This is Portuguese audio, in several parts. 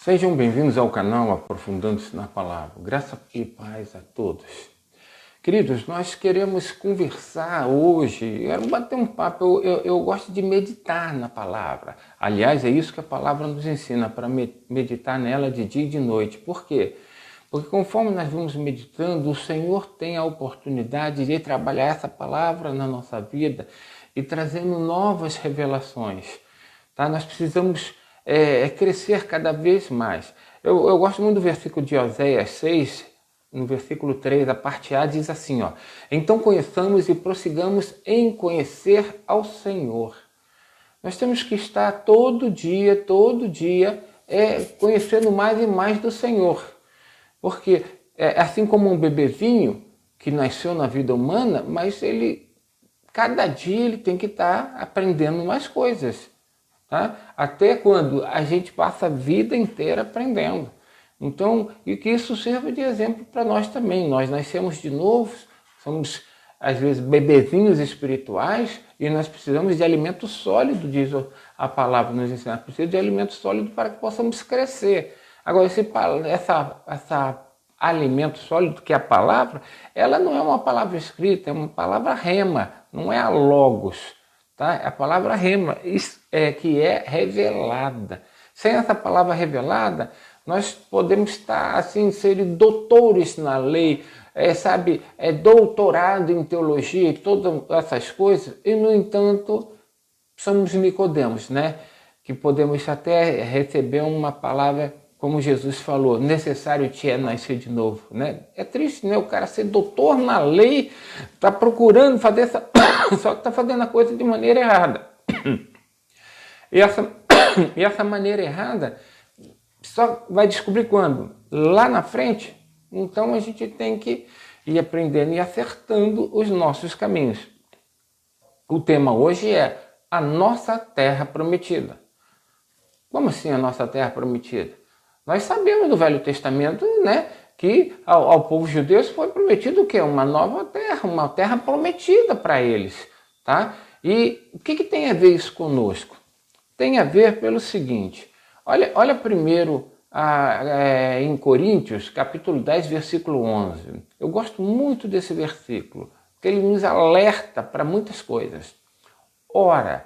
Sejam bem-vindos ao canal Aprofundando-se na Palavra. Graça e paz a todos. Queridos, nós queremos conversar hoje, quero bater um papo, eu gosto de meditar na Palavra. Aliás, é isso que a Palavra nos ensina, para meditar nela de dia e de noite. Por quê? Porque conforme nós vamos meditando, o Senhor tem a oportunidade de trabalhar essa Palavra na nossa vida e trazendo novas revelações. Tá? Nós precisamos crescer cada vez mais. Eu gosto muito do versículo de Oséias 6, no versículo 3, a parte A, diz assim, ó: então conheçamos e prossigamos em conhecer ao Senhor. Nós temos que estar todo dia, conhecendo mais e mais do Senhor. Porque assim como um bebezinho que nasceu na vida humana, mas cada dia ele tem que estar aprendendo mais coisas. Tá? Até quando a gente passa a vida inteira aprendendo. Então, e que isso sirva de exemplo para nós também. Nós nascemos de novo, somos às vezes bebezinhos espirituais e nós precisamos de alimento sólido, diz a palavra nos ensina. Precisamos de alimento sólido para que possamos crescer. Agora, essa alimento sólido que é a palavra, ela não é uma palavra escrita, é uma palavra rema, não é a logos. Tá? A palavra rema, que é revelada. Sem essa palavra revelada, nós podemos estar assim, ser doutores na lei, doutorado em teologia e todas essas coisas, e no entanto somos Nicodemos, né? Que podemos até receber uma palavra, como Jesus falou, necessário te é nascer de novo, né? É triste, né? O cara ser doutor na lei, está procurando fazer essa... só que está fazendo a coisa de maneira errada. E essa maneira errada só vai descobrir quando? Lá na frente. Então a gente tem que ir aprendendo e acertando os nossos caminhos. O tema hoje é a nossa terra prometida. Como assim a nossa terra prometida? Nós sabemos do Velho Testamento, né, que ao povo judeu foi prometido o quê? Uma nova terra, uma terra prometida para eles. Tá? E o que tem a ver isso conosco? Tem a ver pelo seguinte, olha primeiro em Coríntios, capítulo 10, versículo 11. Eu gosto muito desse versículo, porque ele nos alerta para muitas coisas. Ora,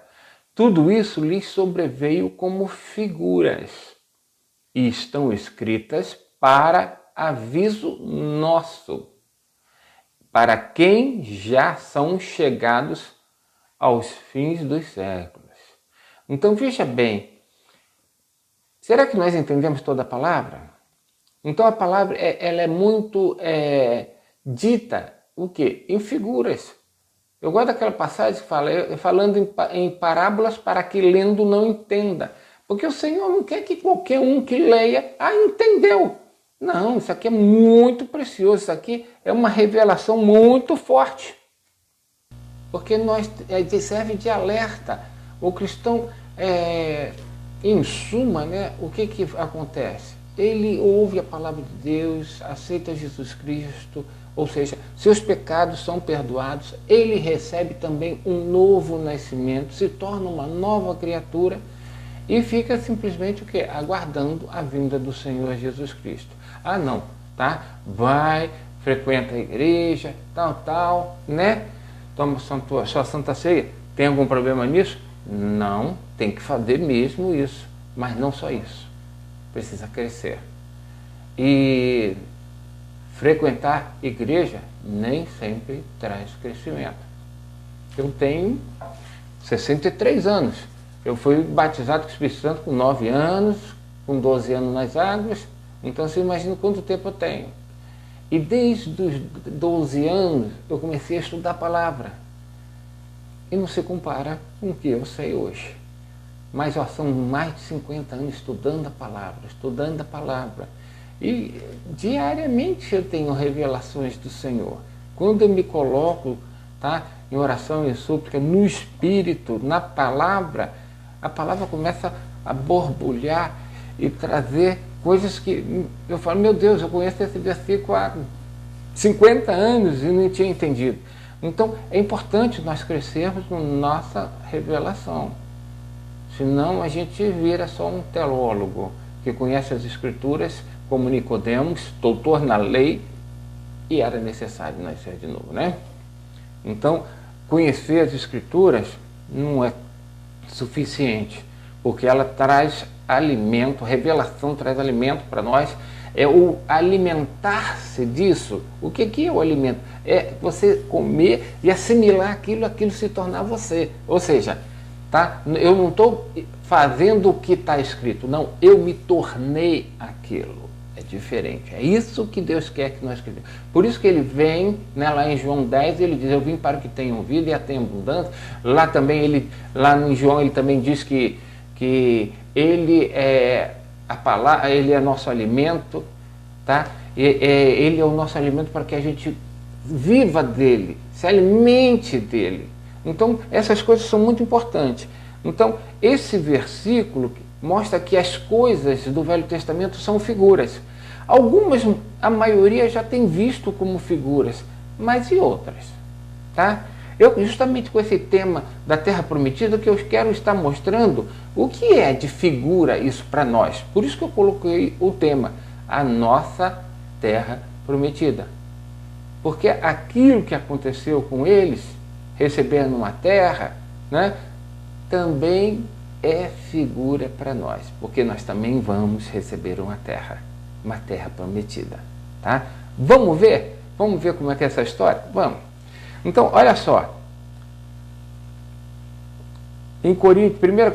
tudo isso lhes sobreveio como figuras, e estão escritas para aviso nosso, para quem já são chegados aos fins dos séculos. Então veja bem, será que nós entendemos toda a palavra? Então a palavra ela é muito dita o quê? Em figuras. Eu gosto daquela passagem que fala, falando em parábolas para que lendo não entenda. Porque o Senhor não quer que qualquer um que leia, entendeu. Não, isso aqui é muito precioso, isso aqui é uma revelação muito forte. Porque serve de alerta. O cristão, em suma, né, o que acontece? Ele ouve a palavra de Deus, aceita Jesus Cristo, ou seja, seus pecados são perdoados, ele recebe também um novo nascimento, se torna uma nova criatura, e fica simplesmente o quê? Aguardando a vinda do Senhor Jesus Cristo. Não, tá? Vai, frequenta a igreja, tal, né? Toma sua Santa Ceia. Tem algum problema nisso? Não, tem que fazer mesmo isso. Mas não só isso. Precisa crescer. E frequentar igreja nem sempre traz crescimento. Eu tenho 63 anos. Eu fui batizado com o Espírito Santo com 9 anos, com 12 anos nas águas. Então você imagina quanto tempo eu tenho. E desde os 12 anos eu comecei a estudar a palavra. E não se compara com o que eu sei hoje. Mas são mais de 50 anos estudando a palavra. E diariamente eu tenho revelações do Senhor. Quando eu me coloco, tá, em oração e súplica, no Espírito, na palavra, a palavra começa a borbulhar e trazer coisas que eu falo, meu Deus, eu conheço esse versículo há 50 anos e não tinha entendido. Então é importante nós crescermos na nossa revelação. Senão a gente vira só um teólogo que conhece as Escrituras, como Nicodemos, doutor na lei, e era necessário nascer de novo, né? Então, conhecer as Escrituras não é suficiente, porque ela traz alimento, revelação traz alimento para nós, é o alimentar-se disso. O que é o alimento? É você comer e assimilar aquilo se tornar você. Ou seja, tá? Eu não estou fazendo o que está escrito, não, eu me tornei aquilo. É diferente, é isso que Deus quer que nós queremos. Por isso que ele vem, né, lá em João 10, ele diz, eu vim para que tenham vida e a tenham abundância. Lá também, lá em João, ele também diz que ele é a palavra, ele é nosso alimento, tá? Ele é o nosso alimento para que a gente viva dele, se alimente dele. Então, essas coisas são muito importantes. Então, esse versículo mostra que as coisas do Velho Testamento são figuras. Algumas, a maioria já tem visto como figuras, mas e outras? Tá? Eu, justamente com esse tema da Terra Prometida, que eu quero estar mostrando o que é de figura isso para nós. Por isso que eu coloquei o tema, a nossa Terra Prometida. Porque aquilo que aconteceu com eles, recebendo uma terra, né, também é figura para nós, porque nós também vamos receber uma terra prometida, tá? Vamos ver como é que é essa história? Vamos. Então, olha só, em 1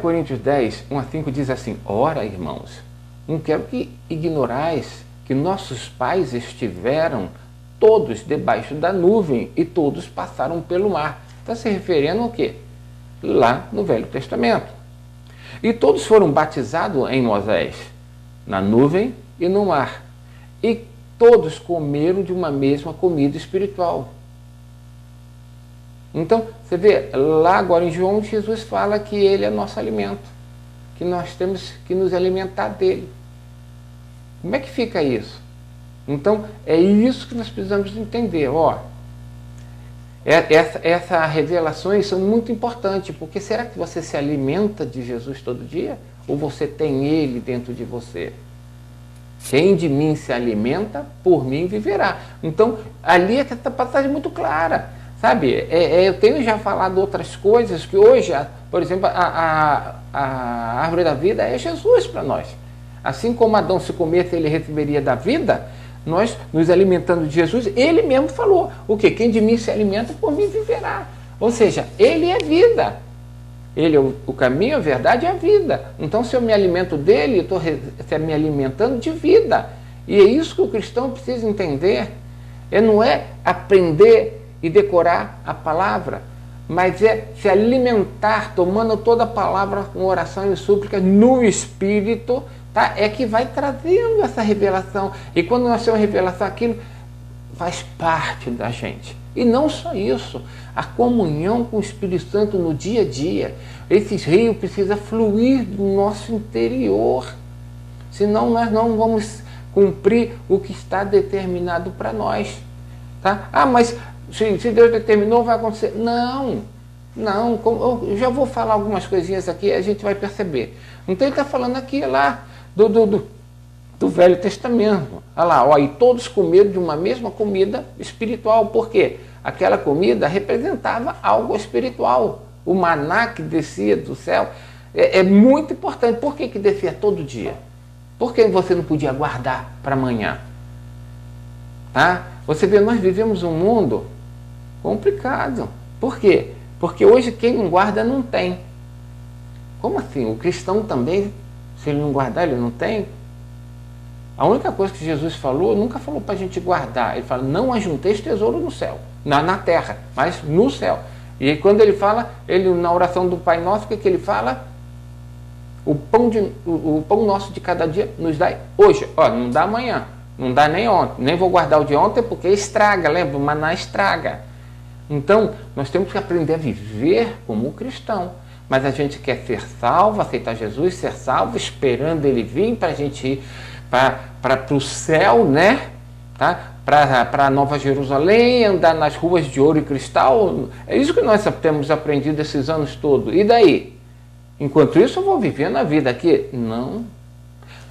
Coríntios 10, 1 a 5 diz assim, ora, irmãos, não quero que ignorais que nossos pais estiveram todos debaixo da nuvem e todos passaram pelo mar. Está se referindo ao quê? Lá no Velho Testamento. E todos foram batizados em Moisés, na nuvem e no mar. E todos comeram de uma mesma comida espiritual. Então, você vê, lá agora em João, Jesus fala que ele é nosso alimento, que nós temos que nos alimentar dele. Como é que fica isso? Então, é isso que nós precisamos entender. Ó, essas revelações são muito importantes, porque será que você se alimenta de Jesus todo dia? Ou você tem ele dentro de você? Quem de mim se alimenta, por mim viverá. Então, ali é essa passagem muito clara, sabe? Eu tenho já falado outras coisas, que hoje, por exemplo, a árvore da vida é Jesus para nós. Assim como Adão, se comesse, ele receberia da vida, nós nos alimentando de Jesus, ele mesmo falou, o que? Quem de mim se alimenta, por mim viverá. Ou seja, ele é vida. Ele é o caminho, a verdade e a vida. Então, se eu me alimento dele, eu estou me alimentando de vida. E é isso que o cristão precisa entender. Não é aprender e decorar a palavra, mas é se alimentar, tomando toda a palavra com oração e súplica no Espírito, tá? É que vai trazendo essa revelação. E quando nós temos revelação, aquilo faz parte da gente. E não só isso, a comunhão com o Espírito Santo no dia a dia. Esses rios precisam fluir do nosso interior. Senão nós não vamos cumprir o que está determinado para nós. Tá? Ah, mas se Deus determinou, vai acontecer. Não. Eu já vou falar algumas coisinhas aqui, a gente vai perceber. Então ele está falando aqui lá do Velho Testamento. Olha lá, ó, e todos comeram de uma mesma comida espiritual. Por quê? Aquela comida representava algo espiritual. O maná que descia do céu é muito importante. Por que descia todo dia? Por que você não podia guardar para amanhã? Tá? Você vê, nós vivemos um mundo complicado. Por quê? Porque hoje quem não guarda não tem. Como assim? O cristão também, se ele não guardar, ele não tem? A única coisa que Jesus falou, nunca falou para a gente guardar. Ele fala, não ajunteis tesouro no céu, na terra, mas no céu. E quando ele fala, na oração do Pai Nosso, o que ele fala? O pão nosso de cada dia nos dá hoje. Ó, não dá amanhã, não dá nem ontem. Nem vou guardar o de ontem porque estraga, lembra? O maná estraga. Então, nós temos que aprender a viver como cristão. Mas a gente quer ser salvo, aceitar Jesus, ser salvo, esperando ele vir para a gente ir para o céu, né? Tá? Para Nova Jerusalém, andar nas ruas de ouro e cristal. É isso que nós temos aprendido esses anos todos. E daí? Enquanto isso, eu vou vivendo a vida aqui? Não.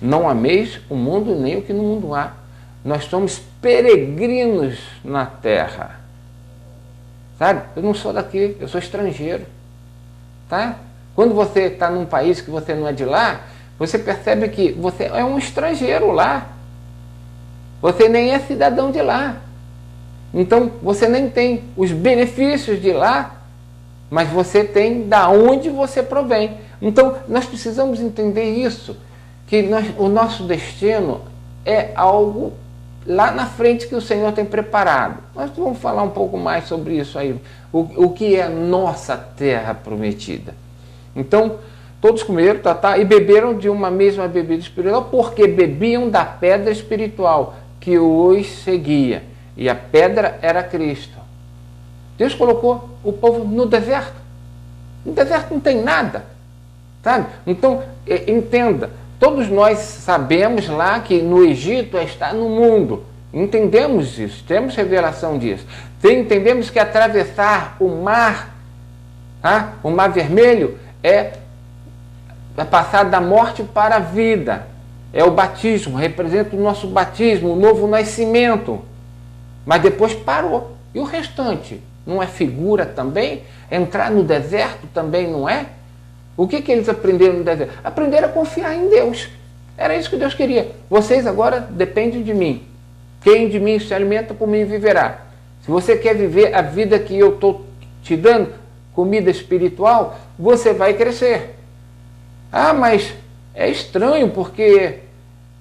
Não ameis o mundo nem o que no mundo há. Nós somos peregrinos na terra. Sabe? Eu não sou daqui, eu sou estrangeiro. Tá? Quando você está num país que você não é de lá, você percebe que você é um estrangeiro lá. Você nem é cidadão de lá. Então, você nem tem os benefícios de lá, mas você tem da onde você provém. Então, nós precisamos entender isso, que o nosso destino é algo lá na frente que o Senhor tem preparado. Nós vamos falar um pouco mais sobre isso aí, o que é a nossa terra prometida. Então, todos comeram, e beberam de uma mesma bebida espiritual, porque bebiam da pedra espiritual que os seguia. E a pedra era Cristo. Deus colocou o povo no deserto. No deserto não tem nada. Sabe? Então, entenda, todos nós sabemos lá que no Egito está no mundo. Entendemos isso, temos revelação disso. Entendemos que atravessar o mar Vermelho, é passar da morte para a vida. É o batismo, representa o nosso batismo, o novo nascimento. Mas depois parou. E o restante? Não é figura também? Entrar no deserto também não é? O que eles aprenderam no deserto? Aprenderam a confiar em Deus. Era isso que Deus queria. Vocês agora dependem de mim. Quem de mim se alimenta, por mim viverá. Se você quer viver a vida que eu estou te dando, comida espiritual, você vai crescer. Ah, mas é estranho porque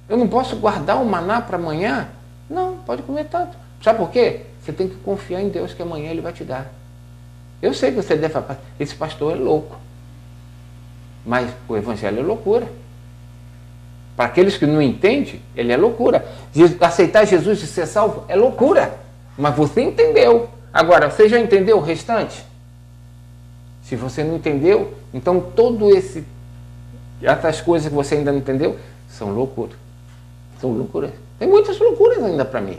eu não posso guardar o maná para amanhã? Não, pode comer tanto. Sabe por quê? Você tem que confiar em Deus que amanhã Ele vai te dar. Eu sei que você deve falar, esse pastor é louco. Mas o Evangelho é loucura. Para aqueles que não entendem, ele é loucura. Aceitar Jesus e ser salvo é loucura. Mas você entendeu. Agora, você já entendeu o restante? Se você não entendeu, então essas coisas que você ainda não entendeu são loucura. São loucuras. Tem muitas loucuras ainda para mim.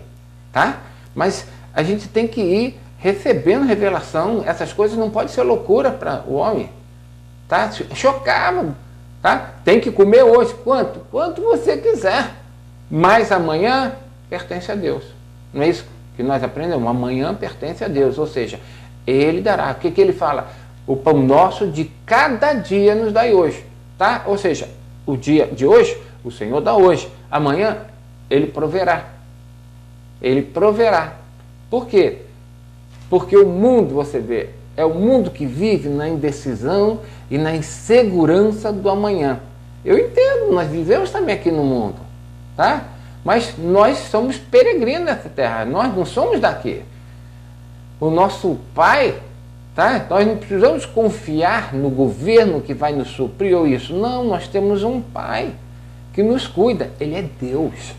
Tá? Mas a gente tem que ir recebendo revelação. Essas coisas não podem ser loucura para o homem. Tá? Chocava. Tá? Tem que comer hoje. Quanto? Quanto você quiser. Mas amanhã pertence a Deus. Não é isso que nós aprendemos? Amanhã pertence a Deus. Ou seja, Ele dará. O que Ele fala? O pão nosso de cada dia nos dai hoje. Tá? Ou seja, o dia de hoje, o Senhor dá hoje. Amanhã, Ele proverá. Ele proverá. Por quê? Porque o mundo, você vê, é o mundo que vive na indecisão e na insegurança do amanhã. Eu entendo, nós vivemos também aqui no mundo, tá? Mas nós somos peregrinos nessa terra, nós não somos daqui. O nosso Pai, tá? Nós não precisamos confiar no governo que vai nos suprir ou isso. Não, nós temos um Pai que nos cuida. Ele é Deus.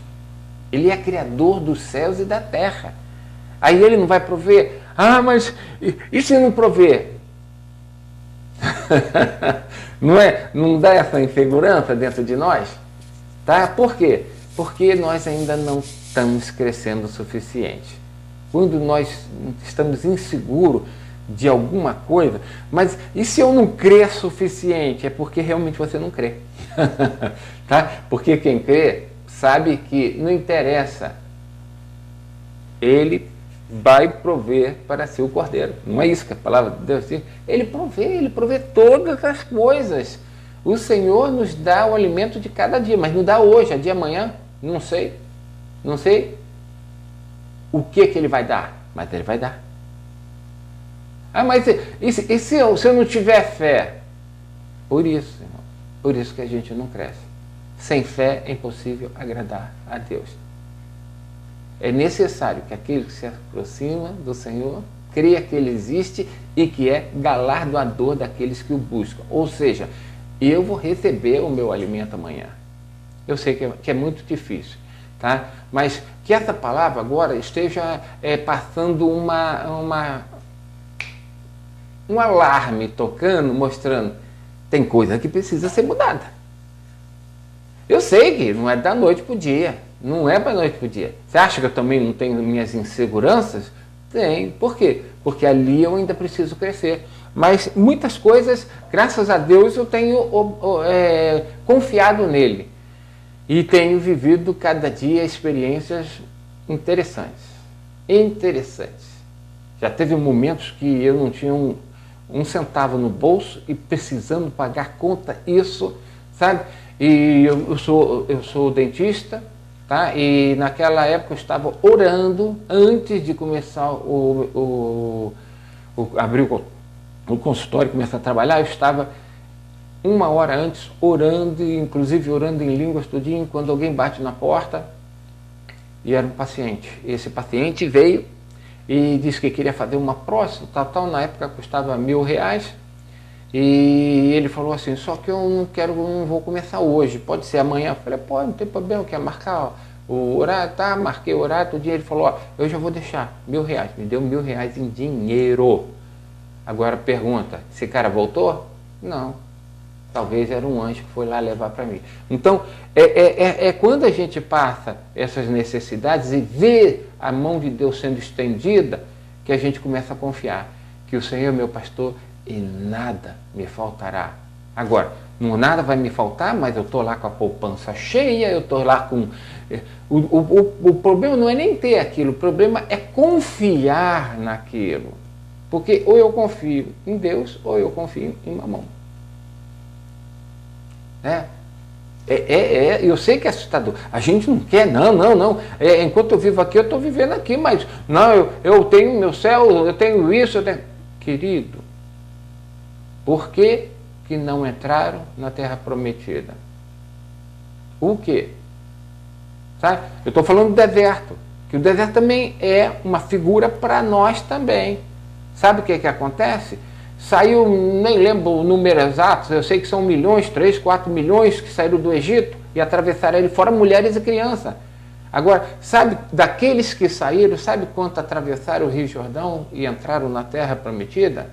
Ele é criador dos céus e da terra. Aí Ele não vai prover. Ah, mas e se não prover? Não dá essa insegurança dentro de nós? Tá? Por quê? Porque nós ainda não estamos crescendo o suficiente. Quando nós estamos inseguros de alguma coisa, mas e se eu não crer o suficiente? É porque realmente você não crê. Tá? Porque quem crê sabe que não interessa. Ele vai prover para si o cordeiro. Não é isso que a palavra de Deus diz? Ele provê todas as coisas. O Senhor nos dá o alimento de cada dia, mas não dá hoje, é de amanhã, não sei. Não sei o que Ele vai dar, mas Ele vai dar. Ah, mas e se eu não tiver fé? Por isso, irmão, por isso que a gente não cresce. Sem fé é impossível agradar a Deus. É necessário que aquele que se aproxima do Senhor creia que Ele existe e que é galardoador daqueles que o buscam. Ou seja, eu vou receber o meu alimento amanhã. Eu sei que é muito difícil, tá? Mas que essa palavra agora esteja passando um alarme tocando, mostrando tem coisa que precisa ser mudada. Eu sei que não é da noite para o dia. Não é da noite para o dia. Você acha que eu também não tenho minhas inseguranças? Tem. Por quê? Porque ali eu ainda preciso crescer. Mas muitas coisas, graças a Deus, eu tenho confiado nele. E tenho vivido cada dia experiências interessantes. Interessantes. Já teve momentos que eu não tinha um centavo no bolso e precisando pagar conta, isso, sabe? E eu sou dentista, tá? E naquela época eu estava orando antes de começar abrir o consultório, começar a trabalhar. Eu estava 1 hora antes orando, inclusive orando em línguas tudinho, quando alguém bate na porta e era um paciente. Esse paciente veio e disse que queria fazer uma próstata, tal, na época custava R$1.000, e ele falou assim, só que eu não vou começar hoje, pode ser amanhã. Eu falei, pode, não tem problema, quer marcar o horário? Tá, marquei o horário, todo dia ele falou, ó, eu já vou deixar R$1.000, me deu R$1.000 em dinheiro. Agora pergunta, esse cara voltou? Não. Talvez era um anjo que foi lá levar para mim. Então, quando a gente passa essas necessidades e vê a mão de Deus sendo estendida, que a gente começa a confiar que o Senhor é meu pastor e nada me faltará. Agora, nada vai me faltar, mas eu estou lá com a poupança cheia, eu estou lá com... O problema não é nem ter aquilo, o problema é confiar naquilo. Porque ou eu confio em Deus ou eu confio em Mamão. Eu sei que é assustador. A gente não quer, não. Enquanto eu vivo aqui, eu estou vivendo aqui, mas não, eu tenho meu céu, eu tenho isso, eu tenho... Querido, por que não entraram na terra prometida? O quê? Sabe? Eu estou falando do deserto, que o deserto também é uma figura para nós também. Sabe o que acontece? Saiu, nem lembro o número exato, eu sei que são milhões, 3, 4 milhões que saíram do Egito e atravessaram ele, fora mulheres e crianças. Agora, sabe, daqueles que saíram, sabe quanto atravessaram o Rio Jordão e entraram na terra prometida?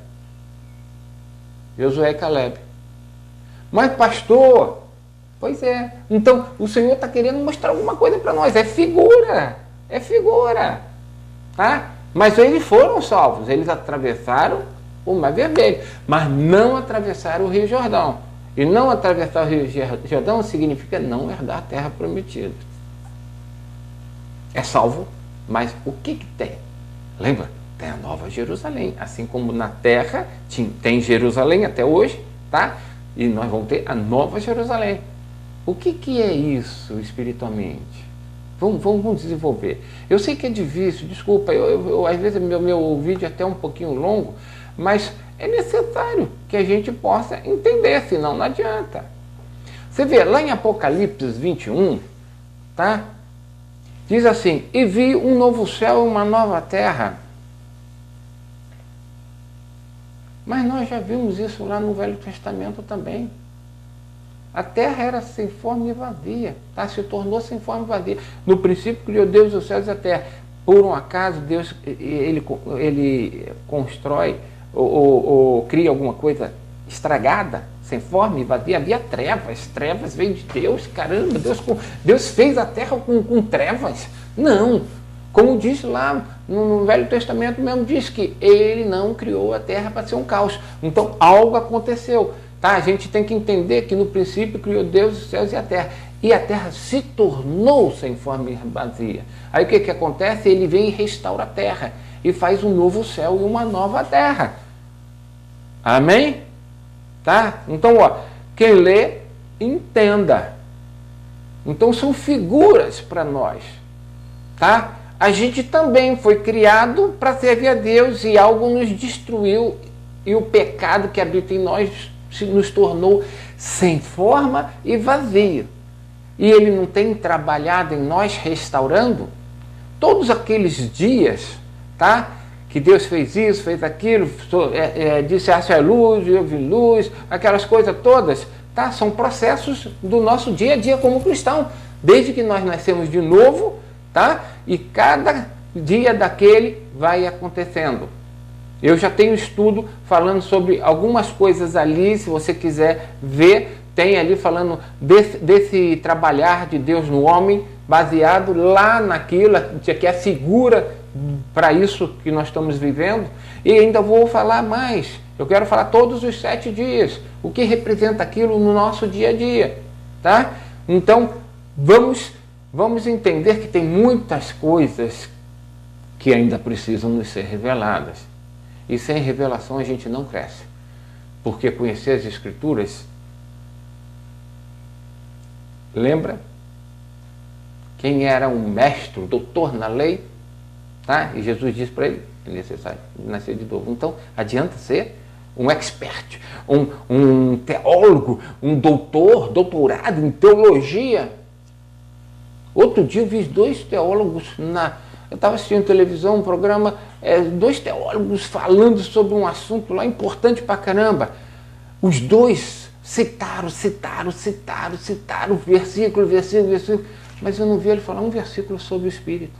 Josué e Caleb. Mas pastor, pois é, então o Senhor está querendo mostrar alguma coisa para nós, é figura, tá? Mas eles foram salvos, eles atravessaram o Mar Vermelho, mas não atravessaram o Rio Jordão. E não atravessar o Rio Jordão significa não herdar a terra prometida. É salvo, mas o que tem? Lembra? Tem a Nova Jerusalém. Assim como na terra tem Jerusalém até hoje, tá? E nós vamos ter a Nova Jerusalém. O que é isso espiritualmente? Vamos desenvolver. Eu sei que é difícil, desculpa, às vezes meu vídeo é até um pouquinho longo, mas é necessário que a gente possa entender, senão não adianta. Você vê, lá em Apocalipse 21, tá? Diz assim, e vi um novo céu e uma nova terra. Mas nós já vimos isso lá no Velho Testamento também. A terra era sem forma e vazia, tá? Se tornou sem forma e vazia. No princípio criou Deus os céus e a terra. Por um acaso, Deus ele constrói ou cria alguma coisa estragada, sem forma e vazia? Havia trevas veio de Deus, caramba, Deus fez a terra com trevas? Não, como diz lá no Velho Testamento mesmo, diz que ele não criou a terra para ser um caos. Então algo aconteceu, tá? A gente tem que entender que no princípio criou Deus os céus e a terra se tornou sem forma e vazia. Aí o que acontece? Ele vem e restaura a terra e faz um novo céu e uma nova terra. Amém? Tá? Então, quem lê, entenda. Então são figuras para nós, tá? A gente também foi criado para servir a Deus e algo nos destruiu e o pecado que habita em nós nos tornou sem forma e vazio. E ele não tem trabalhado em nós restaurando todos aqueles dias, tá? Que Deus fez isso, fez aquilo, disse haja luz, eu vi luz, aquelas coisas todas, tá? São processos do nosso dia a dia como cristão, desde que nós nascemos de novo, tá? E cada dia daquele vai acontecendo. Eu já tenho estudo falando sobre algumas coisas ali, se você quiser ver, tem ali falando desse trabalhar de Deus no homem, baseado lá naquilo que é figura para isso que nós estamos vivendo. E ainda vou falar mais, eu quero falar todos os 7 dias, o que representa aquilo no nosso dia a dia, tá? Então, vamos entender que tem muitas coisas que ainda precisam nos ser reveladas. E sem revelação a gente não cresce. Porque conhecer as Escrituras, lembra? Quem era um mestre, doutor na lei, tá? E Jesus disse para ele, é necessário nascer de novo. Então, adianta ser um expert, um teólogo, um doutorado em teologia. Outro dia eu vi 2 teólogos eu estava assistindo televisão, um programa, 2 teólogos falando sobre um assunto lá importante pra caramba. Os 2 citaram, versículo, mas eu não vi ele falar um versículo sobre o Espírito.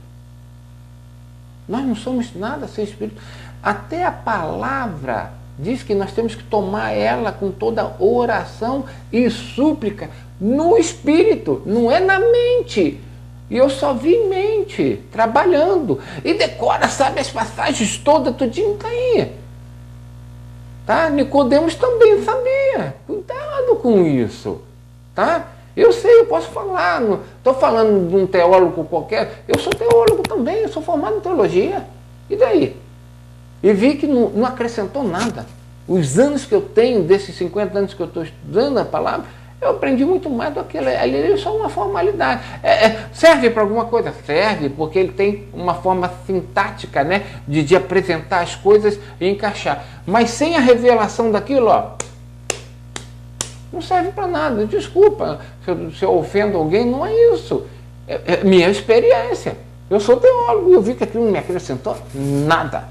Nós não somos nada sem Espírito. Até a palavra diz que nós temos que tomar ela com toda oração e súplica no Espírito, não é na mente. E eu só vi mente, trabalhando. E decora, sabe, as passagens todas, tudinho tá aí. Tá? Nicodemos também sabia. Cuidado com isso. Tá? Eu sei, eu posso falar. Não estou falando de um teólogo qualquer. Eu sou teólogo também, eu sou formado em teologia. E daí? E vi que não acrescentou nada. Os anos que eu tenho, desses 50 anos que eu estou estudando a palavra, eu aprendi muito mais do que ele é só uma formalidade. Serve para alguma coisa? Serve, porque ele tem uma forma sintática, né, de apresentar as coisas e encaixar. Mas sem a revelação daquilo, não serve para nada. Desculpa se eu ofendo alguém, não é isso. É minha experiência. Eu sou teólogo e eu vi que aquilo não me acrescentou nada.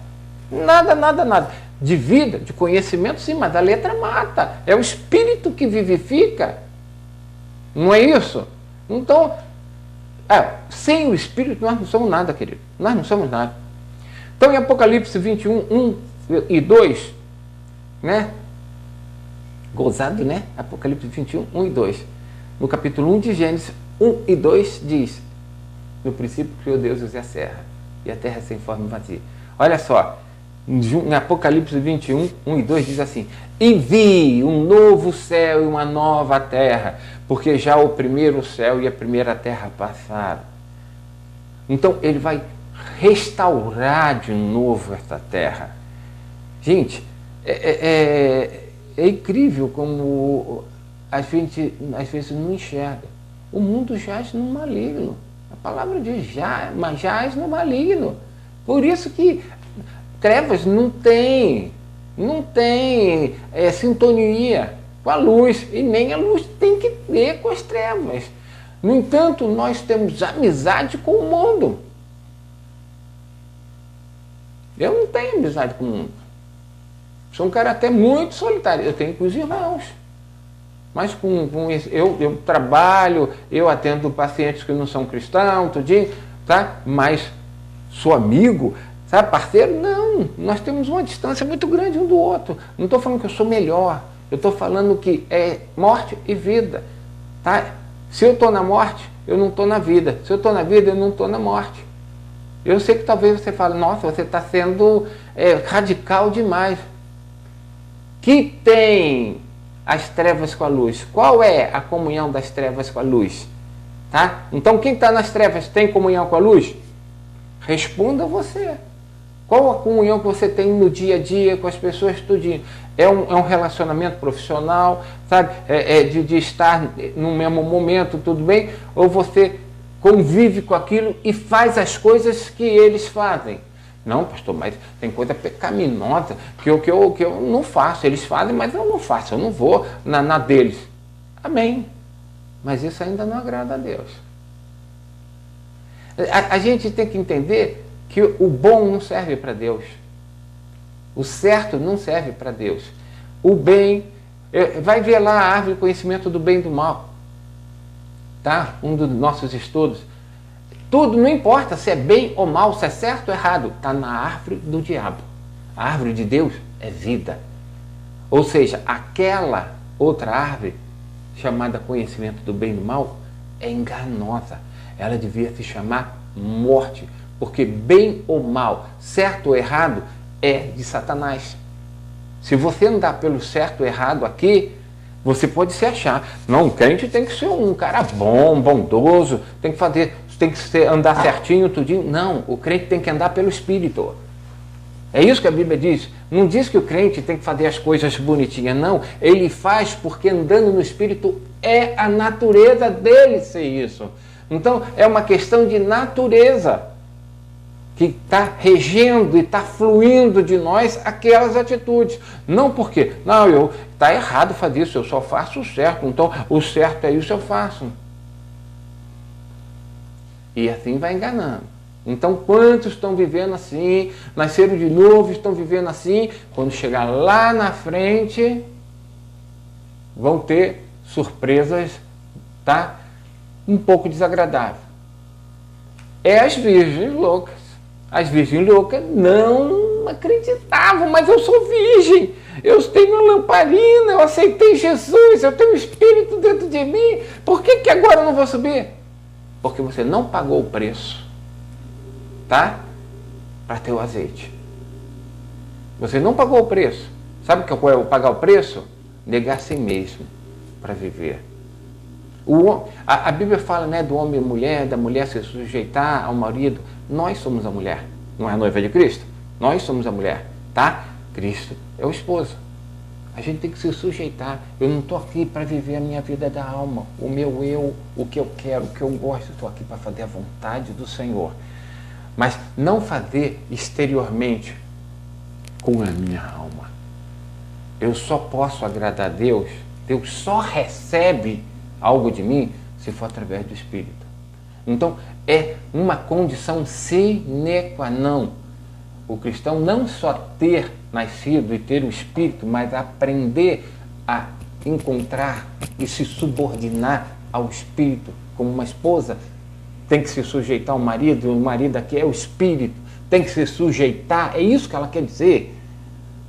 Nada. De vida, de conhecimento, sim, mas a letra mata. É o Espírito que vivifica. Não é isso? Então, sem o Espírito nós não somos nada, querido. Nós não somos nada. Então, em Apocalipse 21, 1 e 2, né? Gozado, né? Apocalipse 21, 1 e 2. No capítulo 1 de Gênesis, 1 e 2 diz: no princípio criou Deus e a terra, e a terra sem forma e vazia. Olha só. Em Apocalipse 21, 1 e 2 diz assim: e vi um novo céu e uma nova terra, porque já o primeiro céu e a primeira terra passaram. Então ele vai restaurar de novo esta terra. Gente, é incrível como a gente às vezes não enxerga. O mundo jaz no maligno. A palavra diz jaz no maligno. Por isso que trevas não tem sintonia com a luz, e nem a luz tem que ter com as trevas. No entanto, nós temos amizade com o mundo. Eu não tenho amizade com o mundo. Sou um cara até muito solitário. Eu tenho com os irmãos. Mas eu trabalho, eu atendo pacientes que não são cristãos, tudinho, tá? Mas sou amigo, sabe, parceiro? Não, nós temos uma distância muito grande um do outro. Não estou falando que eu sou melhor, eu estou falando que é morte e vida. Tá? Se eu estou na morte, eu não estou na vida. Se eu estou na vida, eu não estou na morte. Eu sei que talvez você fale, nossa, você está sendo radical demais. Que tem as trevas com a luz? Qual é a comunhão das trevas com a luz? Tá? Então quem está nas trevas tem comunhão com a luz? Responda você. Qual a comunhão que você tem no dia a dia com as pessoas tudinho? É um relacionamento profissional, sabe? De estar no mesmo momento, tudo bem? Ou você convive com aquilo e faz as coisas que eles fazem? Não, pastor, mas tem coisa pecaminosa que eu não faço. Eles fazem, mas eu não faço. Eu não vou na deles. Amém. Mas isso ainda não agrada a Deus. A gente tem que entender que o bom não serve para Deus. O certo não serve para Deus. O bem, vai ver lá a árvore do conhecimento do bem e do mal. Tá? Um dos nossos estudos. Tudo, não importa se é bem ou mal, se é certo ou errado, está na árvore do diabo. A árvore de Deus é vida. Ou seja, aquela outra árvore, chamada conhecimento do bem e do mal, é enganosa. Ela devia se chamar morte. Porque bem ou mal, certo ou errado, é de Satanás. Se você andar pelo certo ou errado aqui, Você pode se achar. Não, o crente tem que ser um cara bom, bondoso, tem que andar certinho, tudinho. Não, o crente tem que andar pelo Espírito. É isso que a Bíblia diz. Não diz que o crente tem que fazer as coisas bonitinhas, não. Ele faz porque andando no Espírito é a natureza dele ser isso. Então, é uma questão de natureza que está regendo e está fluindo de nós aquelas atitudes. Não porque, não, está errado fazer isso, eu só faço o certo. Então, o certo é isso, eu faço. E assim vai enganando. Então, quantos estão vivendo assim, nasceram de novo, estão vivendo assim, quando chegar lá na frente, vão ter surpresas, tá? Um pouco desagradáveis. É as virgens loucas. As virgens loucas não acreditavam, mas eu sou virgem, eu tenho uma lamparina, eu aceitei Jesus, eu tenho o Espírito dentro de mim, por que agora eu não vou subir? Porque você não pagou o preço, tá? Para ter o azeite. Você não pagou o preço. Sabe o que é pagar o preço? Negar a si mesmo para viver. A Bíblia fala, né, do homem e mulher, da mulher se sujeitar ao marido. Nós somos a mulher, não é a noiva de Cristo? Nós somos a mulher, tá? Cristo é o esposo. A gente tem que se sujeitar. Eu não estou aqui para viver a minha vida da alma, o meu eu, o que eu quero, o que eu gosto. Estou aqui para fazer a vontade do Senhor. Mas não fazer exteriormente com a minha alma. Eu só posso agradar a Deus, Deus só recebe algo de mim se for através do Espírito. Então, é uma condição sine qua non. O cristão não só ter nascido e ter o Espírito, mas aprender a encontrar e se subordinar ao Espírito. Como uma esposa tem que se sujeitar ao marido, o marido aqui é o Espírito, tem que se sujeitar, é isso que ela quer dizer,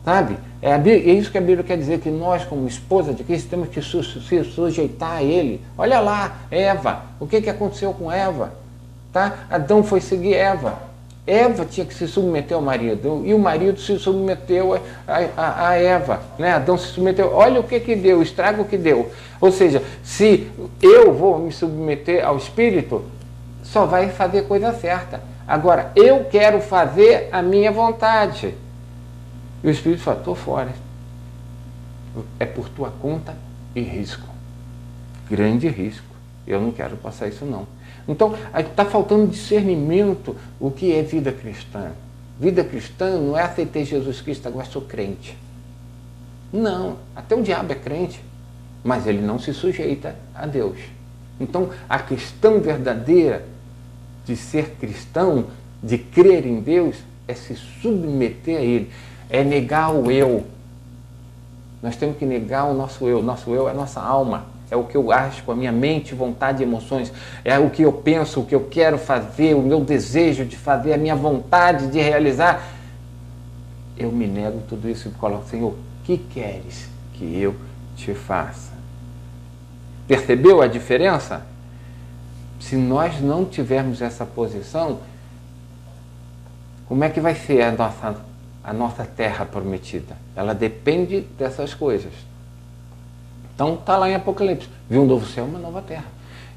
sabe? É isso que a Bíblia quer dizer, que nós, como esposa de Cristo, temos que se sujeitar a Ele. Olha lá, Eva, o que aconteceu com Eva? Tá? Adão foi seguir Eva. Eva tinha que se submeter ao marido, e o marido se submeteu a Eva. Né? Adão se submeteu. Olha o que deu, o estrago que deu. Ou seja, se eu vou me submeter ao Espírito, só vai fazer coisa certa. Agora, eu quero fazer a minha vontade. E o Espírito fala, estou fora. É por tua conta e risco. Grande risco. Eu não quero passar isso não. Então, está faltando discernimento o que é vida cristã. Vida cristã não é aceitar Jesus Cristo, agora sou crente. Não, até o diabo é crente, mas ele não se sujeita a Deus. Então, a questão verdadeira de ser cristão, de crer em Deus, é se submeter a Ele. É negar o eu. Nós temos que negar o nosso eu. Nosso eu é a nossa alma. É o que eu acho com a minha mente, vontade e emoções. É o que eu penso, o que eu quero fazer, o meu desejo de fazer, a minha vontade de realizar. Eu me nego tudo isso e coloco, Senhor, o que queres que eu te faça? Percebeu a diferença? Se nós não tivermos essa posição, como é que vai ser a nossa terra prometida? Ela depende dessas coisas. Então está lá em Apocalipse, viu um novo céu e uma nova terra.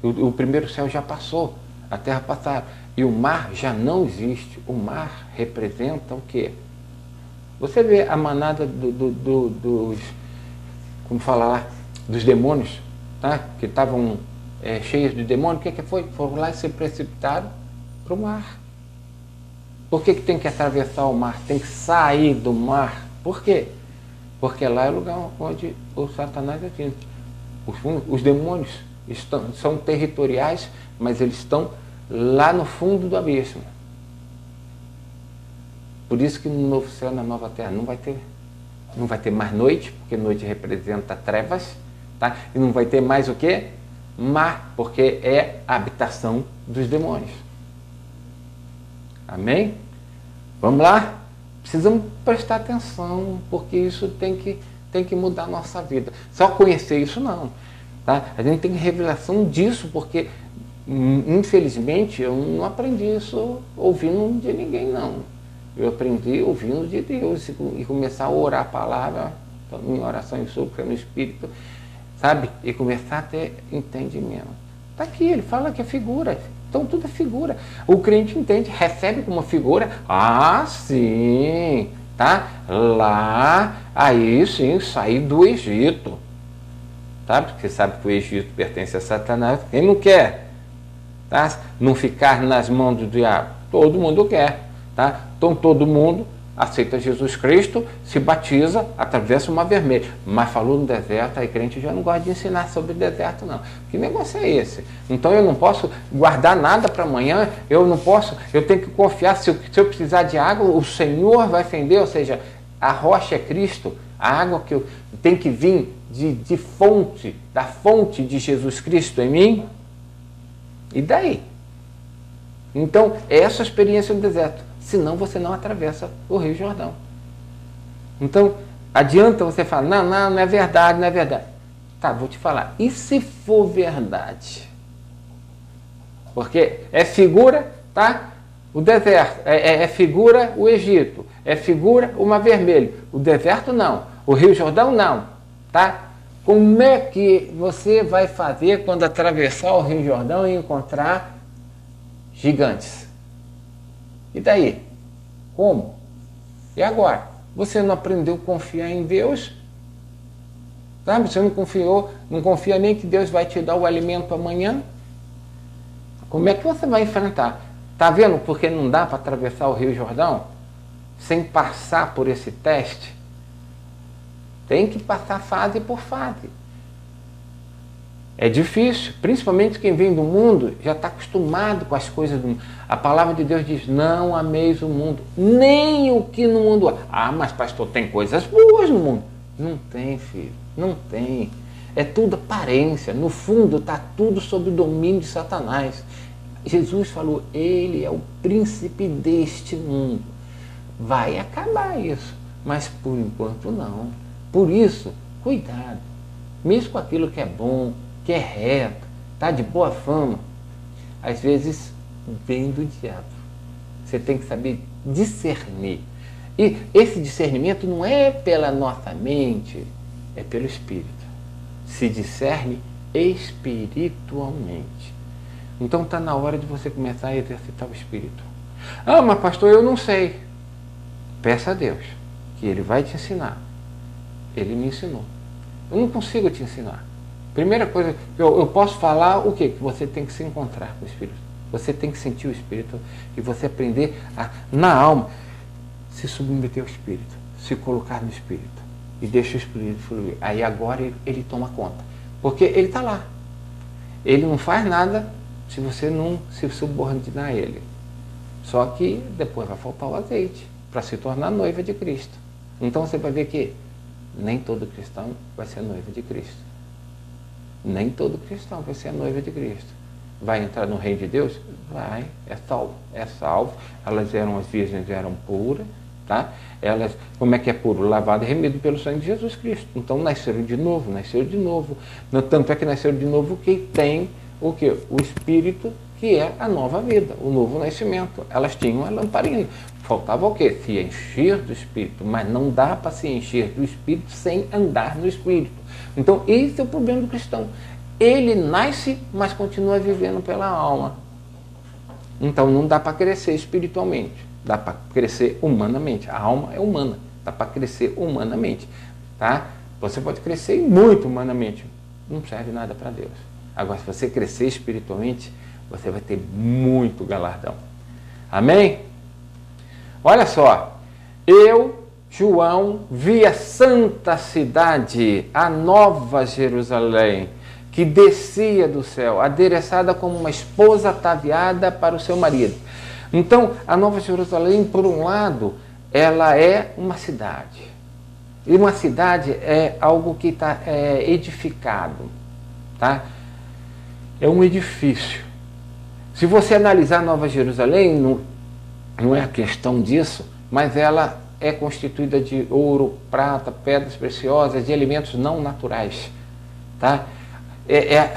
O primeiro céu já passou, a terra passaram, e o mar já não existe. O mar representa o quê? Você vê a manada dos, como fala lá, dos demônios, tá? Que estavam cheios de demônios, o que foi? Foram lá e se precipitaram para o mar. Por que tem que atravessar o mar? Tem que sair do mar. Por quê? Porque lá é o lugar onde o Satanás atinge. Os demônios são territoriais, mas eles estão lá no fundo do abismo. Por isso que no novo céu, na nova terra, não vai ter mais noite, porque noite representa trevas, tá? E não vai ter mais o quê? Mar, porque é a habitação dos demônios. Amém? Vamos lá? Precisamos prestar atenção, porque isso tem que mudar a nossa vida. Só conhecer isso não. Tá? A gente tem revelação disso, porque infelizmente eu não aprendi isso ouvindo de ninguém não. Eu aprendi ouvindo de Deus e começar a orar a palavra, em oração e súplica no Espírito, sabe? E começar a ter entendimento. Está aqui, ele fala que é figura. Então tudo é figura. O crente entende, recebe como figura. Ah, sim, tá? Lá, aí sim, sair do Egito. Tá? Porque sabe que o Egito pertence a Satanás. Quem não quer? Tá? Não ficar nas mãos do diabo. Todo mundo quer. Tá? Então todo mundo aceita Jesus Cristo, se batiza, atravessa o Mar Vermelho. Mas falou no deserto, aí crente já não gosta de ensinar sobre o deserto, não. Que negócio é esse? Então eu não posso guardar nada para amanhã, eu não posso, eu tenho que confiar, se eu precisar de água, o Senhor vai fender, ou seja, a rocha é Cristo, a água que eu tenho que vir de fonte, da fonte de Jesus Cristo em mim. E daí? Então, é essa a experiência do deserto. Senão você não atravessa o Rio Jordão. Então, adianta você falar, não é verdade, não é verdade. Tá, vou te falar. E se for verdade? Porque é figura, tá? O deserto. É figura o Egito. É figura o Mar Vermelho. O deserto não. O Rio Jordão não. Tá? Como é que você vai fazer quando atravessar o Rio Jordão e encontrar gigantes? E daí? Como? E agora? Você não aprendeu a confiar em Deus? Sabe? Você não confia nem que Deus vai te dar o alimento amanhã? Como é que você vai enfrentar? Tá vendo porque não dá para atravessar o Rio Jordão sem passar por esse teste? Tem que passar fase por fase. É difícil, principalmente quem vem do mundo já está acostumado com as coisas do mundo. A palavra de Deus diz, não ameis o mundo, nem o que no mundo há. Ah, mas pastor, tem coisas boas no mundo. Não tem, filho, não tem. É tudo aparência, no fundo está tudo sob o domínio de Satanás. Jesus falou, ele é o príncipe deste mundo. Vai acabar isso, mas por enquanto não. Por isso, cuidado, mesmo com aquilo que é bom, que é reto, tá de boa fama, às vezes vem do diabo. Você tem que saber discernir. E esse discernimento não é pela nossa mente, é pelo Espírito. Se discerne espiritualmente. Então está na hora de você começar a exercitar o Espírito. Ah, mas pastor, eu não sei. Peça a Deus, que Ele vai te ensinar. Ele me ensinou. Eu não consigo te ensinar. Primeira coisa, eu posso falar o quê? Que você tem que se encontrar com o Espírito. Você tem que sentir o Espírito e você aprender na alma, se submeter ao Espírito, se colocar no Espírito e deixa o Espírito fluir. Aí agora ele toma conta. Porque ele está lá. Ele não faz nada se você não se subordinar a ele. Só que depois vai faltar o azeite para se tornar noiva de Cristo. Então você vai ver que nem todo cristão vai ser noiva de Cristo. Nem todo cristão vai ser a noiva de Cristo. Vai entrar no reino de Deus? Vai, é salvo. É salvo. Elas eram, as virgens eram puras, tá? Elas, como é que é puro? Lavado e remido pelo sangue de Jesus Cristo. Então nasceram de novo. Tanto é que nasceram de novo que tem o quê? O Espírito, que é a nova vida, o novo nascimento. Elas tinham a lamparina. Faltava o quê? Se encher do Espírito. Mas não dá para se encher do Espírito sem andar no Espírito. Então, esse é o problema do cristão. Ele nasce, mas continua vivendo pela alma. Então, não dá para crescer espiritualmente. Dá para crescer humanamente. A alma é humana. Dá para crescer humanamente. Tá? Você pode crescer muito humanamente. Não serve nada para Deus. Agora, se você crescer espiritualmente, você vai ter muito galardão. Amém? Olha só. João, vi a santa cidade, a nova Jerusalém, que descia do céu, adereçada como uma esposa ataviada para o seu marido. Então, a nova Jerusalém, por um lado, ela é uma cidade. E uma cidade é algo que está edificado. Tá? É um edifício. Se você analisar a nova Jerusalém, não é a questão disso, mas ela é constituída de ouro, prata, pedras preciosas, de elementos não naturais. Tá?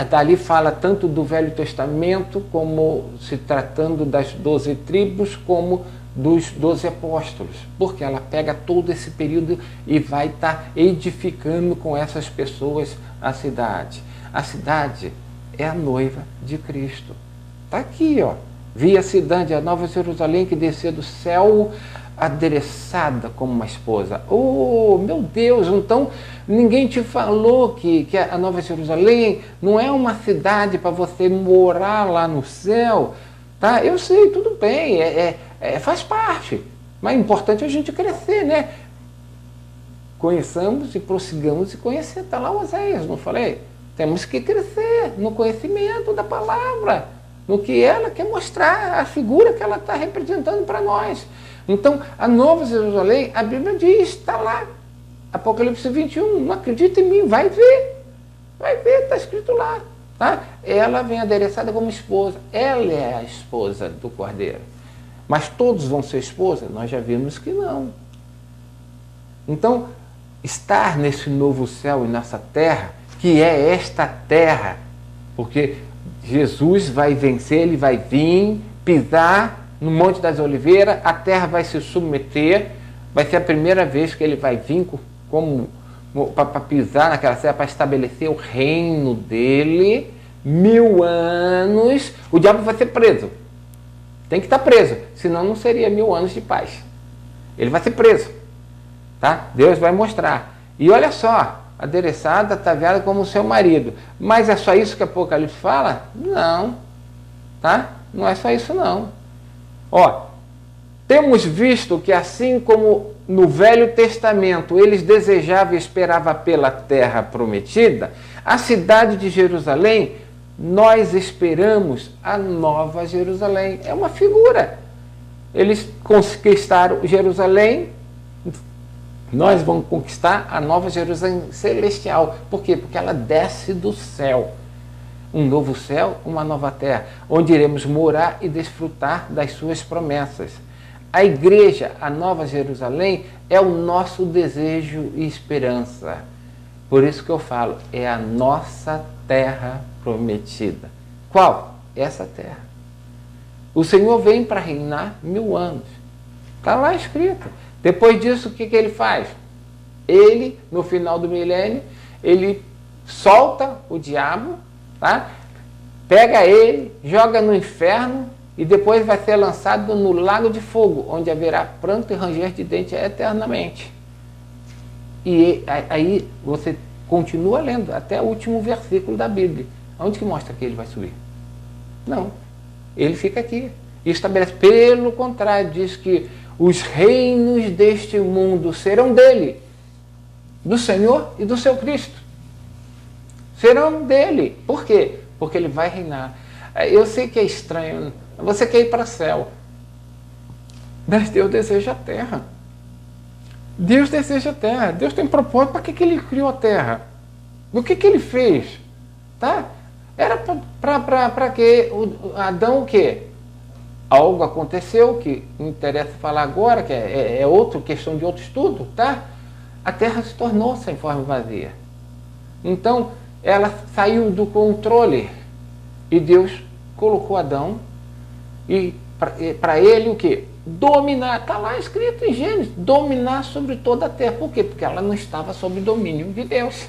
Dali fala tanto do Velho Testamento, como se tratando das 12 tribos, como dos 12 apóstolos, porque ela pega todo esse período e vai estar edificando com essas pessoas a cidade? A cidade é a noiva de Cristo. Está aqui, ó. Vi a cidade, a Nova Jerusalém, que descia do céu, adereçada como uma esposa. Oh, meu Deus, então ninguém te falou que a Nova Jerusalém não é uma cidade para você morar lá no céu, tá? Eu sei, tudo bem, faz parte, mas é importante a gente crescer, né? Conheçamos e prossigamos e conhecer. Está lá Oséias, não falei? Temos que crescer no conhecimento da palavra, no que ela quer mostrar, a figura que ela está representando para nós. Então, a Nova Jerusalém, a Bíblia diz, está lá, Apocalipse 21, não acredita em mim, vai ver, está escrito lá. Tá? Ela vem adereçada como esposa, ela é a esposa do Cordeiro. Mas todos vão ser esposa? Nós já vimos que não. Então, estar nesse novo céu e nessa terra, que é esta terra, porque Jesus vai vencer, ele vai vir, pisar no Monte das Oliveiras, a terra vai se submeter, vai ser a primeira vez que ele vai vir para pisar naquela terra, para estabelecer o reino dele, 1000 anos, o diabo vai ser preso. Tem que estar preso, senão não seria 1000 anos de paz. Ele vai ser preso, tá? Deus vai mostrar. E olha só, adereçada, ataviada como seu marido. Mas é só isso que Apocalipse fala? Não, tá? Não é só isso não. Ó, temos visto que assim como no Velho Testamento eles desejavam e esperavam pela terra prometida, a cidade de Jerusalém, nós esperamos a Nova Jerusalém. É uma figura. Eles conquistaram Jerusalém, nós vamos conquistar a Nova Jerusalém celestial. Por quê? Porque ela desce do céu. Um novo céu, uma nova terra, onde iremos morar e desfrutar das suas promessas. A igreja, a Nova Jerusalém, é o nosso desejo e esperança. Por isso que eu falo, é a nossa terra prometida. Qual? Essa terra. O Senhor vem para reinar 1000 anos. Está lá escrito. Depois disso, o que ele faz? Ele, no final do milênio, ele solta o diabo, tá? Pega ele, joga no inferno e depois vai ser lançado no lago de fogo, onde haverá pranto e ranger de dentes eternamente. E aí você continua lendo até o último versículo da Bíblia. Onde que mostra que ele vai subir? Não. Ele fica aqui. E estabelece, pelo contrário, diz que os reinos deste mundo serão dele, do Senhor e do seu Cristo. Serão dele. Por quê? Porque ele vai reinar. Eu sei que é estranho. Você quer ir para o céu. Mas Deus deseja a terra. Deus deseja a terra. Deus tem propósito. Para que ele criou a terra? O que ele fez? Tá? Era para que Adão o quê? Algo aconteceu que não interessa falar agora, que é outra questão de outro estudo, tá? A terra se tornou sem forma vazia. Então, ela saiu do controle e Deus colocou Adão e para ele o quê? Dominar, está lá escrito em Gênesis, dominar sobre toda a terra. Por quê? Porque ela não estava sob domínio de Deus.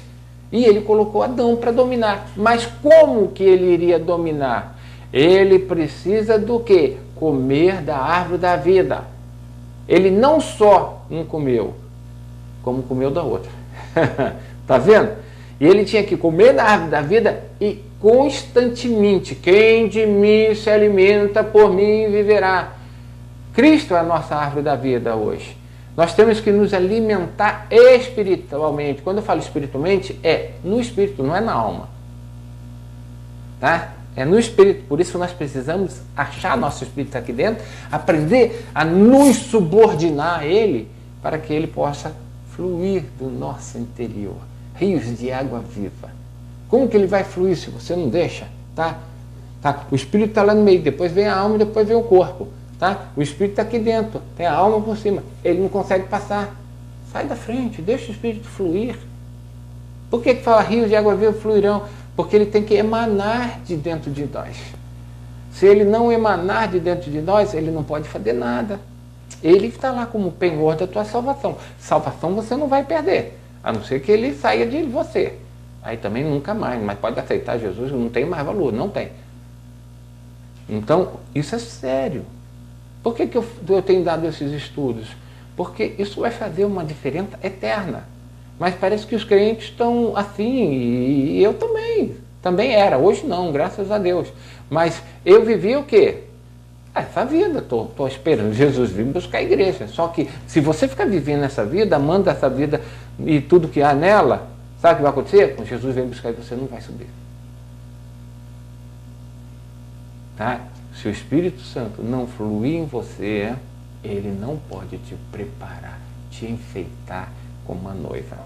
E ele colocou Adão para dominar. Mas como que ele iria dominar? Ele precisa do quê? Comer da árvore da vida. Ele não só não comeu, como comeu da outra. Tá vendo? E ele tinha que comer da árvore da vida e constantemente. Quem de mim se alimenta, por mim viverá. Cristo é a nossa árvore da vida hoje. Nós temos que nos alimentar espiritualmente. Quando eu falo espiritualmente, é no espírito, não é na alma. Tá? É no espírito. Por isso nós precisamos achar nosso espírito aqui dentro, aprender a nos subordinar a ele, para que ele possa fluir do nosso interior. Rios de água viva. Como que ele vai fluir se você não deixa? Tá? O espírito está lá no meio, depois vem a alma e depois vem o corpo. Tá? O espírito está aqui dentro, tem a alma por cima. Ele não consegue passar. Sai da frente, deixa o espírito fluir. Por que fala rios de água viva fluirão? Porque ele tem que emanar de dentro de nós. Se ele não emanar de dentro de nós, ele não pode fazer nada. Ele está lá como penhor da tua salvação. Salvação você não vai perder, a não ser que ele saia de você. Aí também nunca mais, mas pode aceitar Jesus, não tem mais valor, não tem. Então, isso é sério. Por que eu tenho dado esses estudos? Porque isso vai fazer uma diferença eterna. Mas parece que os crentes estão assim, e eu também era, hoje não, graças a Deus. Mas eu vivi o quê? Essa vida, estou esperando Jesus vir buscar a igreja. Só que se você ficar vivendo essa vida, amando essa vida e tudo que há nela, sabe o que vai acontecer? Quando Jesus vem buscar, você não vai subir. Tá? Se o Espírito Santo não fluir em você, ele não pode te preparar, te enfeitar como uma noiva.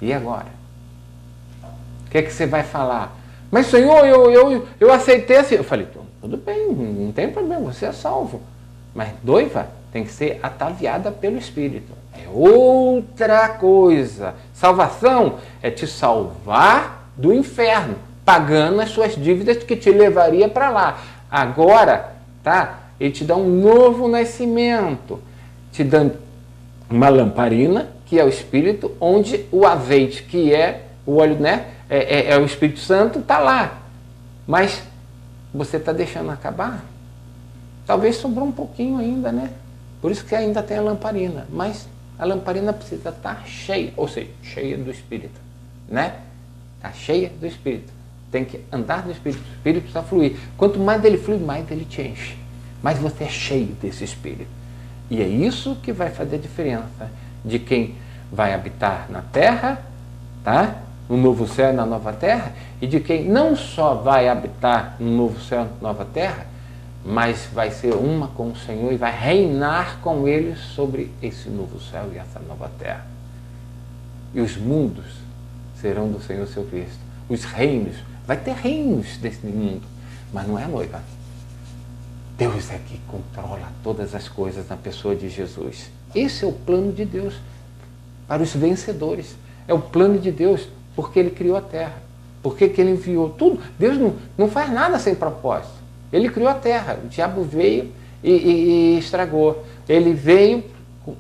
E agora? O que é que você vai falar? Mas Senhor, eu aceitei assim. Eu falei, tudo bem, não tem problema, você é salvo. Mas noiva tem que ser ataviada pelo Espírito. É outra coisa. Salvação é te salvar do inferno, pagando as suas dívidas que te levaria para lá. Agora, tá? Ele te dá um novo nascimento, te dando uma lamparina, que é o Espírito, onde o azeite, que é o óleo, né? É o Espírito Santo, está lá. Mas você está deixando acabar? Talvez sobrou um pouquinho ainda, né? Por isso que ainda tem a lamparina. Mas a lamparina precisa estar cheia, ou seja, cheia do Espírito, né? Está cheia do Espírito. Tem que andar no Espírito. O Espírito precisa fluir. Quanto mais ele flui, mais ele te enche. Mais você é cheio desse Espírito. E é isso que vai fazer a diferença de quem vai habitar na terra, tá? No novo céu e na nova terra, e de quem não só vai habitar no novo céu e na nova terra, mas vai ser uma com o Senhor e vai reinar com Ele sobre esse novo céu e essa nova terra. E os mundos serão do Senhor seu Cristo. Os reinos, vai ter reinos desse mundo, mas não é a noiva. Deus é que controla todas as coisas na pessoa de Jesus. Esse é o plano de Deus para os vencedores. É o plano de Deus porque Ele criou a terra. Porque que Ele enviou tudo. Deus não faz nada sem propósito. Ele criou a terra. O diabo veio e estragou. Ele veio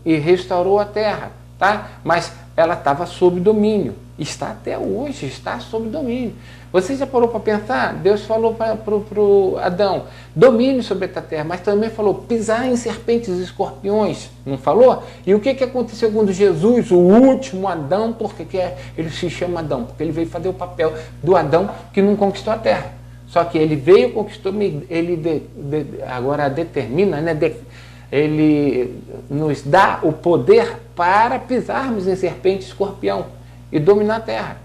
e restaurou a terra. Tá? Mas ela estava sob domínio. Está até hoje, está sob domínio. Você já parou para pensar? Deus falou para Adão, domine sobre esta terra, mas também falou, pisar em serpentes e escorpiões, não falou? E o que aconteceu quando Jesus, o último Adão, porque ele se chama Adão? Porque ele veio fazer o papel do Adão que não conquistou a terra. Só que ele veio, conquistou, ele agora determina, né? Ele nos dá o poder para pisarmos em serpente e escorpião e dominar a terra.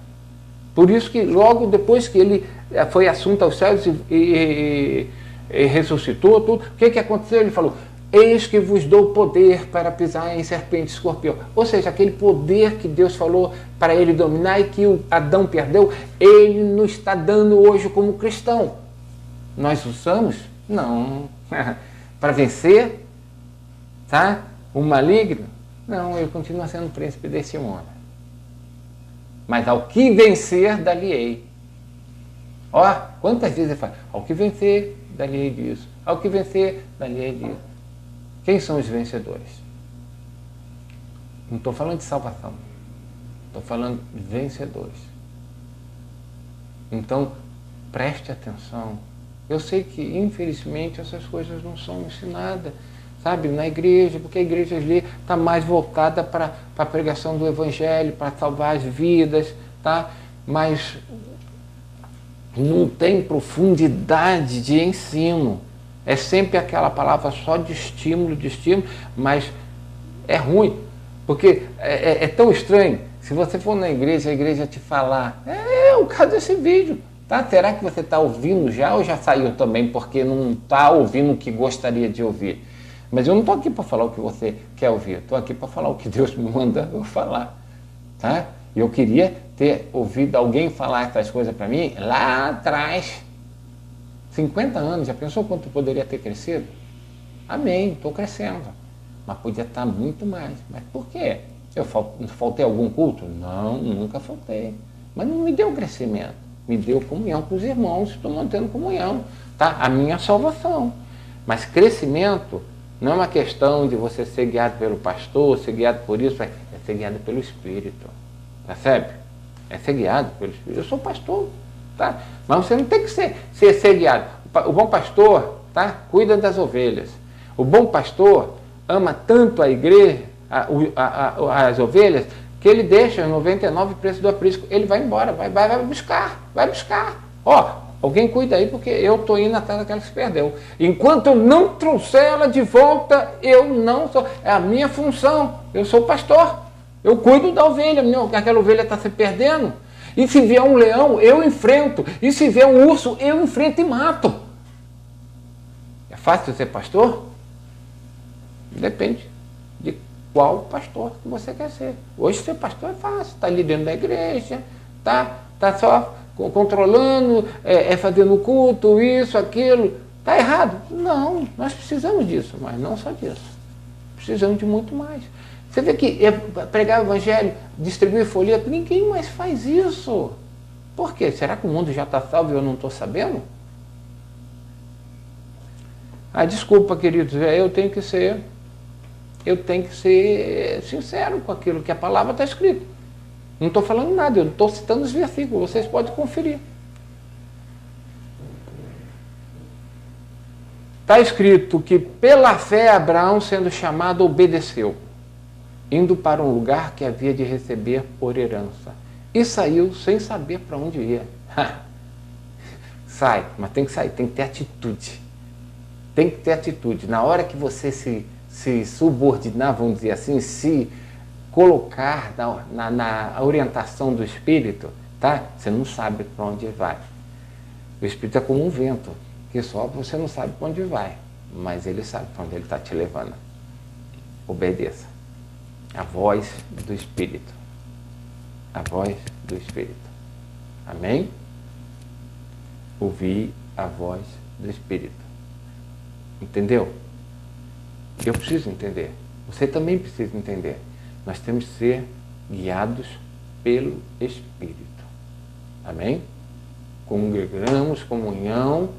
Por isso que logo depois que ele foi assunto aos céus e ressuscitou, tudo, o que aconteceu? Ele falou, eis que vos dou poder para pisar em serpente e escorpião. Ou seja, aquele poder que Deus falou para ele dominar e que o Adão perdeu, ele nos está dando hoje como cristão. Nós usamos? Não. Para vencer, tá? O maligno? Não, ele continua sendo príncipe desse mundo. Mas ao que vencer, dali-ei. Ó, quantas vezes ele fala, ao que vencer, dali-ei disso. Ao que vencer, dali-ei disso. Quem são os vencedores? Não estou falando de salvação. Estou falando de vencedores. Então, preste atenção. Eu sei que, infelizmente, essas coisas não são ensinadas, sabe, na igreja, porque a igreja ali está mais voltada para a pregação do Evangelho, para salvar as vidas, tá? Mas não tem profundidade de ensino. É sempre aquela palavra só de estímulo, mas é ruim, porque é tão estranho. Se você for na igreja, a igreja te falar, o caso desse vídeo, tá? Será que você está ouvindo já ou já saiu também porque não está ouvindo o que gostaria de ouvir? Mas eu não estou aqui para falar o que você quer ouvir, estou aqui para falar o que Deus me manda eu falar, tá? E eu queria ter ouvido alguém falar essas coisas para mim lá atrás, 50 anos, já pensou quanto poderia ter crescido? Amém, estou crescendo, mas podia estar muito mais. Mas por quê? Eu faltei algum culto? Não, nunca faltei, mas não me deu crescimento, me deu comunhão com os irmãos, estou mantendo comunhão, tá? A minha salvação, mas crescimento não é uma questão de você ser guiado pelo pastor, ser guiado por isso, é ser guiado pelo Espírito. Percebe? É ser guiado pelo Espírito. Eu sou pastor, tá? Mas você não tem que ser guiado. O bom pastor, tá? Cuida das ovelhas. O bom pastor ama tanto a igreja, as ovelhas, que ele deixa os 99 preços do aprisco. Ele vai embora, vai buscar. Ó, alguém cuida aí, porque eu estou indo atrás daquela que se perdeu. Enquanto eu não trouxer ela de volta, eu não sou. É a minha função. Eu sou pastor. Eu cuido da ovelha. Aquela ovelha está se perdendo. E se vier um leão, eu enfrento. E se vier um urso, eu enfrento e mato. É fácil ser pastor? Depende de qual pastor que você quer ser. Hoje ser pastor é fácil. Está ali dentro da igreja, tá só controlando, fazendo culto, isso, aquilo. Está errado? Não, nós precisamos disso, mas não só disso. Precisamos de muito mais. Você vê que pregar o evangelho, distribuir folheto, ninguém mais faz isso. Por quê? Será que o mundo já está salvo e eu não estou sabendo? Desculpa, queridos, eu tenho que ser sincero com aquilo que a palavra está escrita. Não estou falando nada, eu estou citando os versículos, vocês podem conferir. Está escrito que pela fé Abraão, sendo chamado, obedeceu, indo para um lugar que havia de receber por herança. E saiu sem saber para onde ia. Sai, mas tem que sair, tem que ter atitude. Tem que ter atitude. Na hora que você se subordinar, vamos dizer assim, se colocar na orientação do Espírito, tá? Você não sabe para onde vai. O Espírito é como um vento, que só você não sabe para onde vai, mas ele sabe para onde ele está te levando. Obedeça. A voz do Espírito. A voz do Espírito. Amém? Ouvir a voz do Espírito. Entendeu? Eu preciso entender. Você também precisa entender. Nós temos que ser guiados pelo Espírito. Amém? Congregamos, comunhão,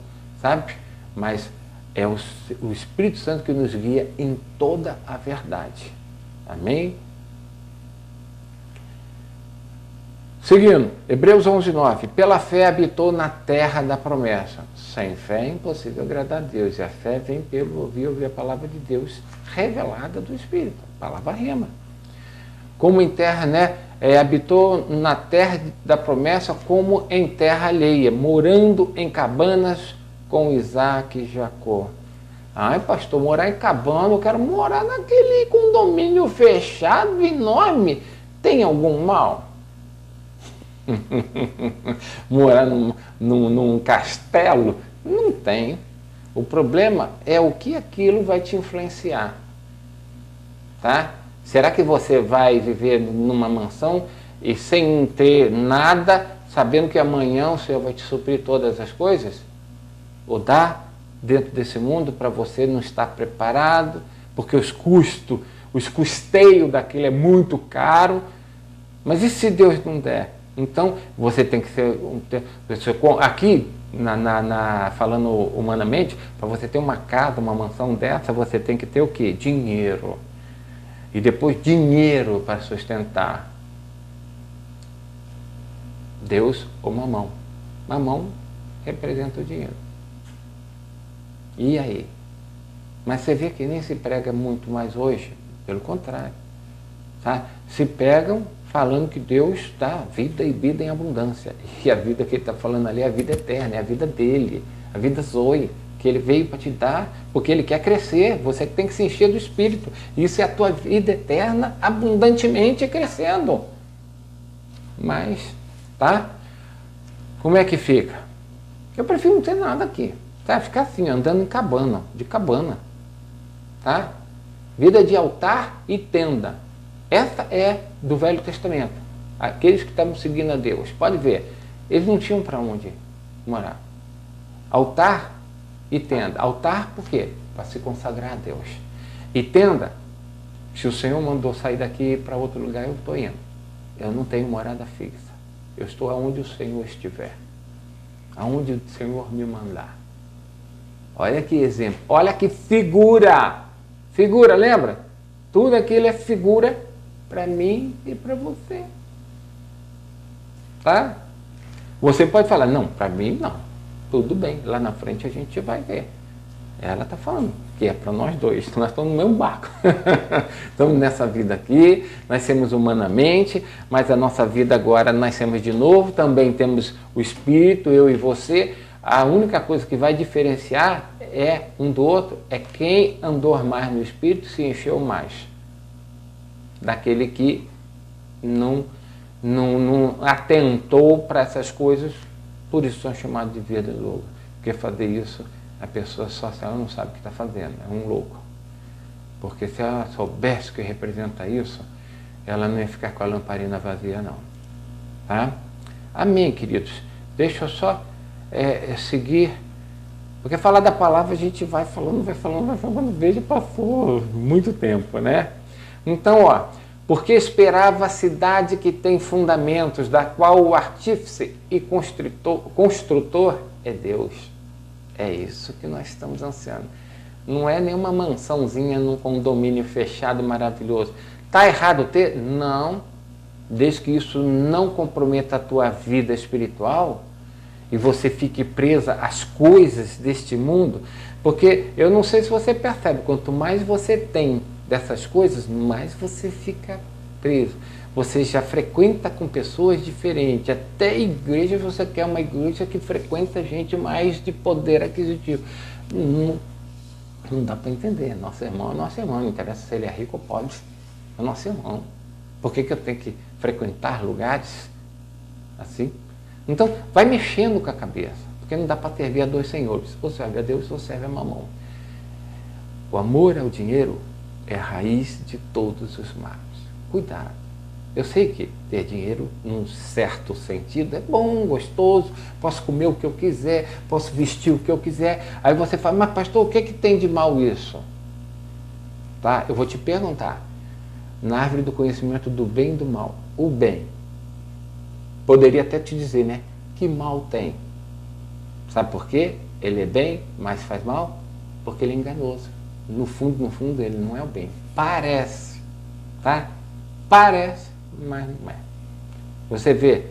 sabe? Mas é o Espírito Santo que nos guia em toda a verdade. Amém? Seguindo, Hebreus 11:9. Pela fé habitou na terra da promessa. Sem fé é impossível agradar a Deus. E a fé vem pelo ouvir a palavra de Deus revelada do Espírito. A palavra rema. Como em terra, habitou na terra da promessa como em terra alheia, morando em cabanas com Isaac e Jacó. Ai, pastor, morar em cabana, eu quero morar naquele condomínio fechado, enorme. Tem algum mal? Morar num castelo? Não tem. O problema é o que aquilo vai te influenciar. Tá? Será que você vai viver numa mansão e sem ter nada, sabendo que amanhã o Senhor vai te suprir todas as coisas? Ou dá dentro desse mundo para você não estar preparado, porque os custeios daquilo é muito caro. Mas e se Deus não der? Então, você tem que ser aqui, falando humanamente, para você ter uma casa, uma mansão dessa, você tem que ter o quê? Dinheiro. E depois dinheiro para sustentar. Deus ou mamão. Mamão representa o dinheiro. E aí? Mas você vê que nem se prega muito mais hoje. Pelo contrário. Tá? Se pegam falando que Deus dá vida e vida em abundância. E a vida que ele está falando ali é a vida eterna, é a vida dele, a vida Zoe, que ele veio para te dar, porque ele quer crescer, você tem que se encher do Espírito. Isso é a tua vida eterna, abundantemente crescendo. Mas, tá? Como é que fica? Eu prefiro não ter nada aqui, tá? Ficar assim, andando em cabana, de cabana, tá? Vida de altar e tenda. Essa é do Velho Testamento. Aqueles que estavam seguindo a Deus. Pode ver, eles não tinham para onde morar. Altar e tenda. Altar por quê? Para se consagrar a Deus. E tenda, se o Senhor mandou sair daqui para outro lugar, eu estou indo. Eu não tenho morada fixa. Eu estou aonde o Senhor estiver. Aonde o Senhor me mandar. Olha que exemplo. Olha que figura. Figura, lembra? Tudo aquilo é figura para mim e para você. tá? Você pode falar, não, para mim não, tudo bem, lá na frente a gente vai ver. Ela está falando que é para nós dois, nós estamos no mesmo barco. Estamos nessa vida aqui, nascemos humanamente, mas a nossa vida agora nascemos de novo, também temos o Espírito, eu e você. A única coisa que vai diferenciar é um do outro, é quem andou mais no Espírito se encheu mais. Daquele que não atentou para essas coisas, por isso são chamados de vida louca. Porque fazer isso, a pessoa só se ela não sabe o que está fazendo, é um louco. Porque se ela soubesse o que representa isso, ela não ia ficar com a lamparina vazia, não. Tá? Amém, queridos. Deixa eu só seguir, porque falar da palavra a gente vai falando, veja, passou muito tempo, né? Então, ó, porque esperava a cidade que tem fundamentos, da qual o artífice e construtor é Deus. É isso que nós estamos ansiando. Não é nenhuma mansãozinha num condomínio fechado maravilhoso. Está errado ter? Não. Desde que isso não comprometa a tua vida espiritual e você fique presa às coisas deste mundo, porque eu não sei se você percebe, quanto mais você tem dessas coisas, mais você fica preso. Você já frequenta com pessoas diferentes, até igreja você quer uma igreja que frequenta gente mais de poder aquisitivo. Não dá para entender. Nosso irmão é nosso irmão, não interessa se ele é rico ou pobre, é nosso irmão. Por que eu tenho que frequentar lugares assim? Então, vai mexendo com a cabeça, porque não dá para servir a dois senhores, ou serve a Deus ou serve a mamão. O amor ao dinheiro é a raiz de todos os males. Cuidado. Eu sei que ter dinheiro, num certo sentido, é bom, gostoso, posso comer o que eu quiser, posso vestir o que eu quiser. Aí você fala, mas pastor, o que tem de mal isso? Tá? Eu vou te perguntar. Na árvore do conhecimento do bem e do mal, o bem, poderia até te dizer, né? Que mal tem? Sabe por quê? Ele é bem, mas faz mal? Porque ele é enganoso. No fundo, ele não é o bem. Parece, tá? Parece, mas não é. Você vê,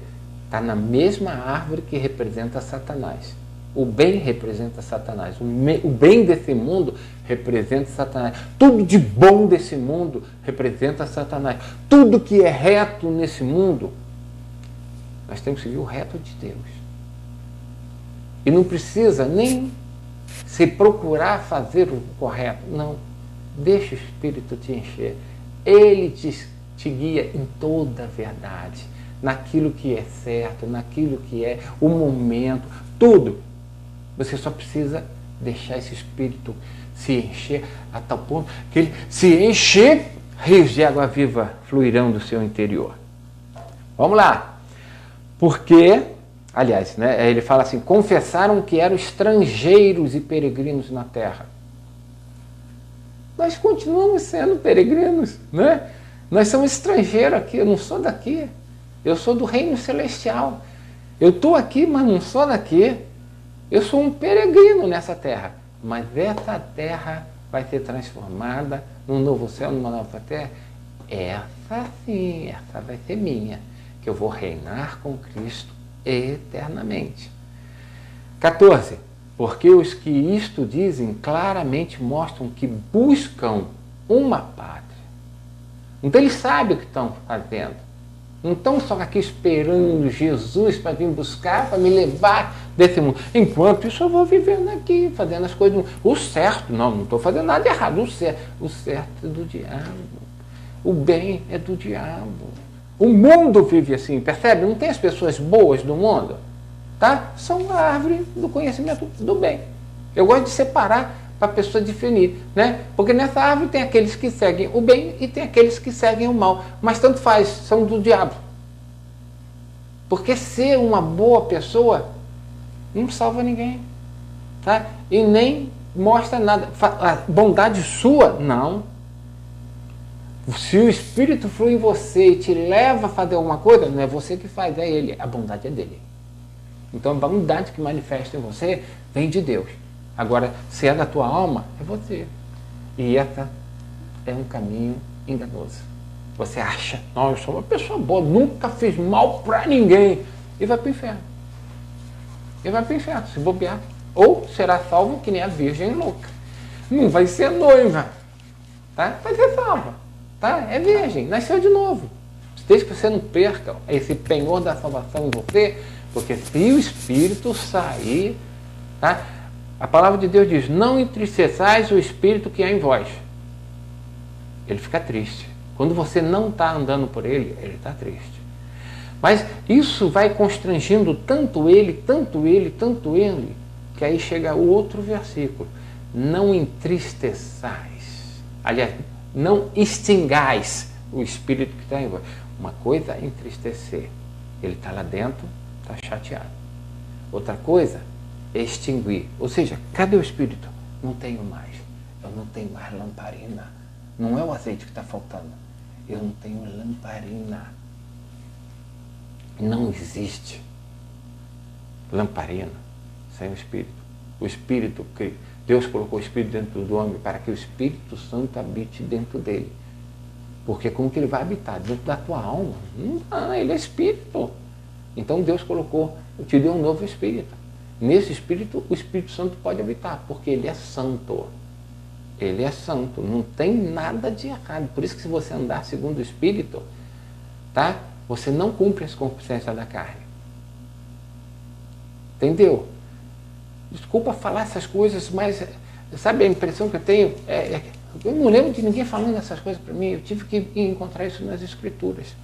está na mesma árvore que representa Satanás. O bem representa Satanás. O bem desse mundo representa Satanás. Tudo de bom desse mundo representa Satanás. Tudo que é reto nesse mundo, nós temos que seguir o reto de Deus. E não precisa nem se procurar fazer o correto. Não. Deixa o Espírito te encher. Ele te guia em toda a verdade. Naquilo que é certo, naquilo que é o momento, tudo. Você só precisa deixar esse Espírito se encher a tal ponto que ele se encher, rios de água viva fluirão do seu interior. Vamos lá. Porque, aliás, né, ele fala assim, confessaram que eram estrangeiros e peregrinos na terra. Nós continuamos sendo peregrinos, né? Nós somos estrangeiros aqui, eu não sou daqui. Eu sou do reino celestial. Eu estou aqui, mas não sou daqui. Eu sou um peregrino nessa terra. Mas essa terra vai ser transformada num novo céu, numa nova terra. Essa sim, essa vai ser minha. Que eu vou reinar com Cristo eternamente. 14. Porque os que isto dizem claramente mostram que buscam uma pátria. Então eles sabem o que estão fazendo. Não estão só aqui esperando Jesus para vir buscar, para me levar desse mundo. Enquanto isso eu vou vivendo aqui, fazendo as coisas. O certo, não estou fazendo nada errado. O certo é do diabo. O bem é do diabo. O mundo vive assim, percebe? Não tem as pessoas boas do mundo, tá? São a árvore do conhecimento do bem. Eu gosto de separar para a pessoa definir, né? Porque nessa árvore tem aqueles que seguem o bem e tem aqueles que seguem o mal. Mas tanto faz, são do diabo. Porque ser uma boa pessoa não salva ninguém, tá? E nem mostra nada. A bondade sua, não. Se o Espírito flui em você e te leva a fazer alguma coisa, não é você que faz, é ele. A bondade é dele. Então a bondade que manifesta em você vem de Deus. Agora, se é da tua alma, é você. E essa é um caminho enganoso. Você acha, não, eu sou uma pessoa boa, nunca fiz mal para ninguém. e vai para o inferno. Ele vai para o inferno, se bobear. Ou será salvo que nem a virgem louca. Não vai ser noiva, tá? Vai ser salva, tá? É virgem, nasceu de novo. Desde que você não perca esse penhor da salvação em você, porque se o Espírito sair, tá? A palavra de Deus diz, não entristeçais o Espírito que há em vós. Ele fica triste. Quando você não está andando por ele, ele está triste. Mas isso vai constrangindo tanto ele, que aí chega o outro versículo. Não entristeçais. Aliás, não extingais o Espírito que está em vós. Uma coisa é entristecer. Ele está lá dentro, está chateado. Outra coisa é extinguir. Ou seja, cadê o Espírito? Não tenho mais. Eu não tenho mais lamparina. Não é o azeite que está faltando. Eu não tenho lamparina. Não existe lamparina sem o Espírito. O Espírito, que Deus colocou o Espírito dentro do homem para que o Espírito Santo habite dentro dele. Porque como que ele vai habitar? Dentro da tua alma? Não, ele é Espírito. Então Deus colocou, te deu um novo Espírito. Nesse Espírito, o Espírito Santo pode habitar, porque ele é santo. Ele é santo, não tem nada de errado. Por isso que se você andar segundo o Espírito, tá? Você não cumpre as concupiscências da carne. Entendeu? Desculpa falar essas coisas, mas sabe a impressão que eu tenho? Eu não lembro de ninguém falando essas coisas para mim. Eu tive que encontrar isso nas Escrituras.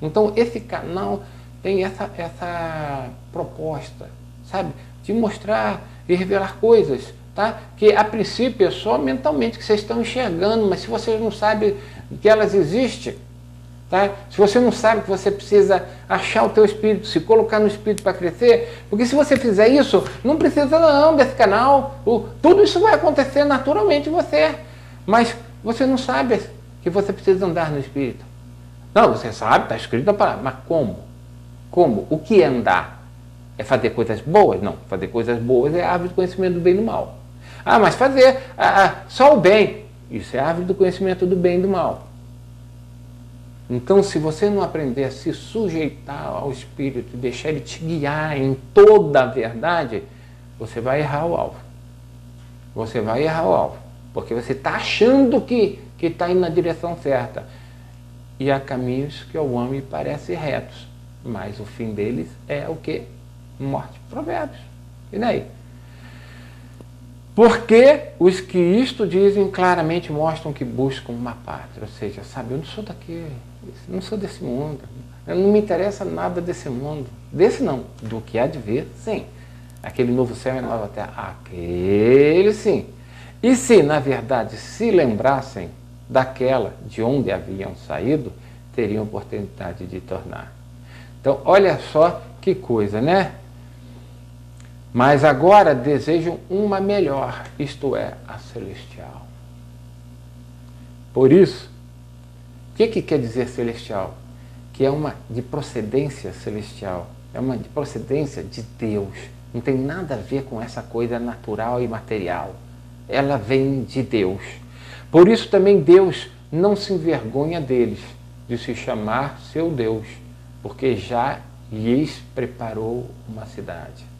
Então, esse canal tem essa proposta, sabe? De mostrar e revelar coisas, tá? Que a princípio é só mentalmente que vocês estão enxergando, mas se vocês não sabem que elas existem, tá? Se você não sabe que você precisa achar o teu espírito, se colocar no espírito para crescer, porque se você fizer isso, não precisa não desse canal, tudo isso vai acontecer naturalmente em você, mas você não sabe que você precisa andar no espírito. Não, você sabe, está escrito na palavra, mas como? Como? O que é andar? É fazer coisas boas? Não, fazer coisas boas é a árvore do conhecimento do bem e do mal. Ah, mas fazer só o bem, isso é a árvore do conhecimento do bem e do mal. Então, se você não aprender a se sujeitar ao Espírito e deixar ele te guiar em toda a verdade, você vai errar o alvo. Você vai errar o alvo. Porque você está achando que está indo na direção certa. E há caminhos que ao homem parecem retos, mas o fim deles é o quê? Morte. Provérbios. E daí? Porque os que isto dizem claramente mostram que buscam uma pátria. Ou seja, sabe, eu não sou daqui, eu não sou desse mundo. Eu não me interessa nada desse mundo. Desse não, do que há de ver, sim. Aquele novo céu e a nova terra, aquele sim. E se, na verdade, se lembrassem daquela de onde haviam saído, teriam oportunidade de tornar. Então, olha só que coisa, né? Mas agora desejam uma melhor, isto é, a celestial. Por isso, o que quer dizer celestial? Que é uma de procedência celestial, é uma de procedência de Deus. Não tem nada a ver com essa coisa natural e material. Ela vem de Deus. Por isso também Deus não se envergonha deles, de se chamar seu Deus, porque já lhes preparou uma cidade.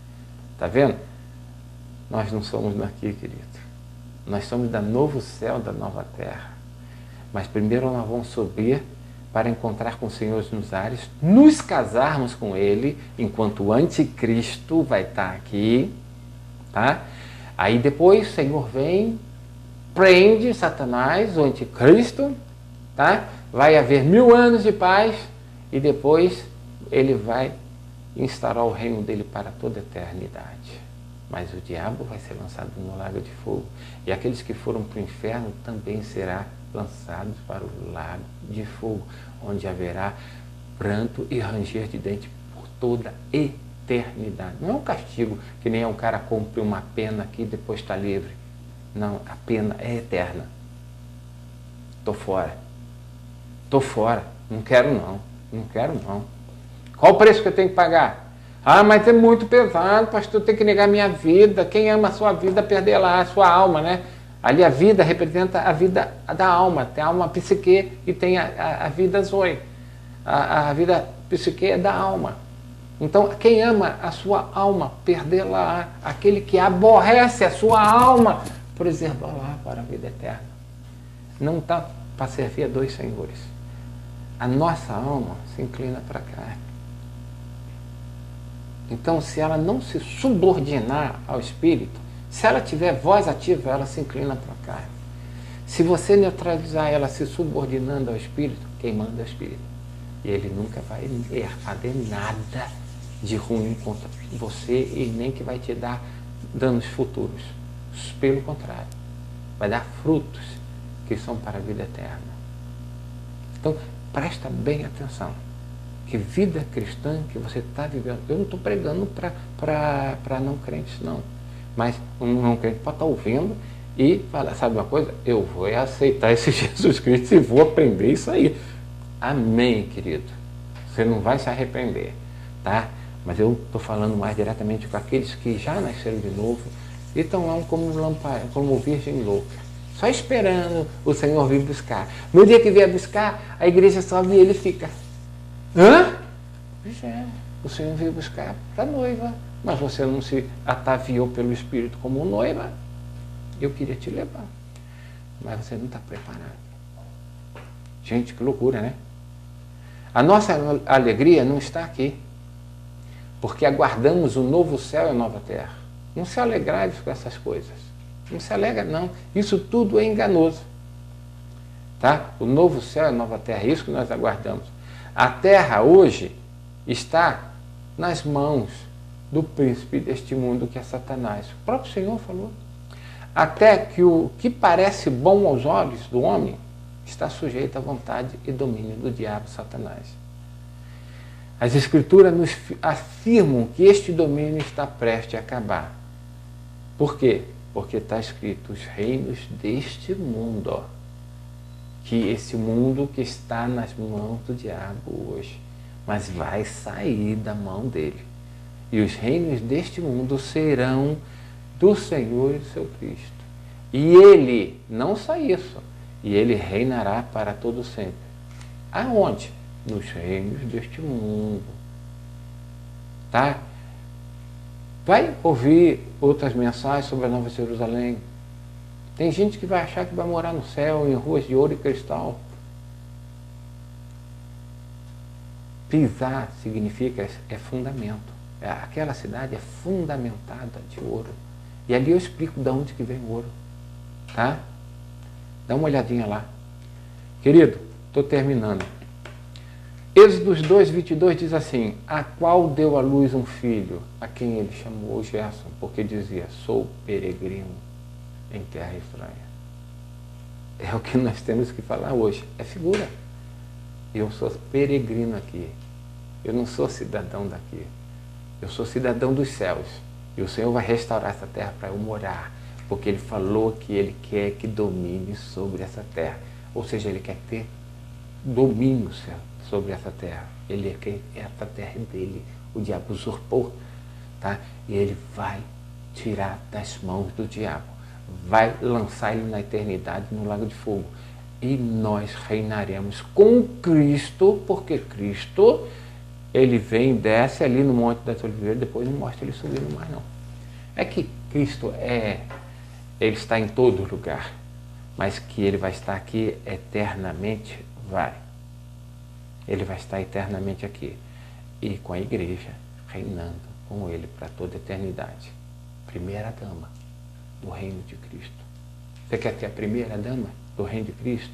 Está vendo? Nós não somos daqui, querido. Nós somos da novo céu, da nova terra. Mas primeiro nós vamos subir para encontrar com o Senhor nos ares, nos casarmos com Ele, enquanto o anticristo vai estar aqui, tá? Aí depois o Senhor vem, prende Satanás, o anticristo, tá? Vai haver 1000 anos de paz e depois ele vai instaurar o reino dele para toda a eternidade. Mas o diabo vai ser lançado no lago de fogo. E aqueles que foram para o inferno também serão lançados para o lago de fogo, onde haverá pranto e ranger de dente por toda a eternidade. Não é um castigo que nem um cara cumpre uma pena aqui e depois está livre. Não, a pena é eterna. Estou fora. Estou fora. Não quero não. Não quero não. Qual o preço que eu tenho que pagar? Ah, mas é muito pesado, pastor, eu tenho que negar minha vida. Quem ama a sua vida, perderá a sua alma, né? Ali a vida representa a vida da alma. Tem a alma psique e tem a vida zoe. A vida psique é da alma. Então, quem ama a sua alma, perdê-la. Aquele que aborrece a sua alma, preservá-la para a vida eterna. Não está para servir a dois senhores. A nossa alma se inclina para a carne. Então, se ela não se subordinar ao Espírito, se ela tiver voz ativa, ela se inclina para a carne. Se você neutralizar ela se subordinando ao Espírito, quem manda é o Espírito. E ele nunca vai fazer nada de ruim contra você e nem que vai te dar danos futuros. Pelo contrário, vai dar frutos que são para a vida eterna. Então, presta bem atenção. Que vida cristã que você está vivendo. Eu não estou pregando para não crentes, não. Mas um não crente pode estar ouvindo e falar, sabe uma coisa? Eu vou aceitar esse Jesus Cristo e vou aprender isso aí. Amém, querido. Você não vai se arrepender, tá? Mas eu estou falando mais diretamente com aqueles que já nasceram de novo e estão lá como virgem louca, só esperando o Senhor vir buscar. No dia que vier buscar, a igreja sobe e ele fica. Hã? Pois é, o Senhor veio buscar para a noiva, mas você não se ataviou pelo Espírito como noiva. Eu queria te levar, mas você não está preparado. Gente, que loucura, né? A nossa alegria não está aqui, porque aguardamos o novo céu e a nova terra. Não se alegrai com essas coisas. Não se alegra, não. Isso tudo é enganoso. Tá? O novo céu e a nova terra, é isso que nós aguardamos. A terra hoje está nas mãos do príncipe deste mundo, que é Satanás. O próprio Senhor falou. Até que o que parece bom aos olhos do homem está sujeito à vontade e domínio do diabo, Satanás. As Escrituras nos afirmam que este domínio está prestes a acabar. Por quê? Porque está escrito os reinos deste mundo, ó, que esse mundo que está nas mãos do diabo hoje, mas vai sair da mão dele. E os reinos deste mundo serão do Senhor e do seu Cristo. E ele, não só isso, e ele reinará para todo sempre. Aonde? Nos reinos deste mundo. Tá? Vai ouvir outras mensagens sobre a Nova Jerusalém. Tem gente que vai achar que vai morar no céu, em ruas de ouro e cristal. Pisar significa, é fundamento. Aquela cidade é fundamentada de ouro. E ali eu explico de onde que vem o ouro. Tá? Dá uma olhadinha lá. Querido, estou terminando. Êxodos 2:22 diz assim: a qual deu à luz um filho, a quem ele chamou Gerson, porque dizia, sou peregrino em terra estranha. É o que nós temos que falar hoje. É figura. Eu sou peregrino aqui. Eu não sou cidadão daqui. Eu sou cidadão dos céus. E o Senhor vai restaurar essa terra para eu morar. Porque Ele falou que Ele quer que domine sobre essa terra. Ou seja, Ele quer ter domínio sobre essa terra. Ele quer essa terra dele. O diabo usurpou. Tá? E Ele vai tirar das mãos do diabo. Vai lançar ele na eternidade no lago de fogo. E nós reinaremos com Cristo, porque Cristo, ele vem, desce ali no Monte das Oliveiras, depois não mostra ele subindo mais não. É que Cristo ele está em todo lugar, mas que ele vai estar aqui eternamente, vai. Ele vai estar eternamente aqui. E com a igreja, reinando com ele para toda a eternidade. Primeira dama do reino de Cristo. Você quer ter a primeira dama do reino de Cristo?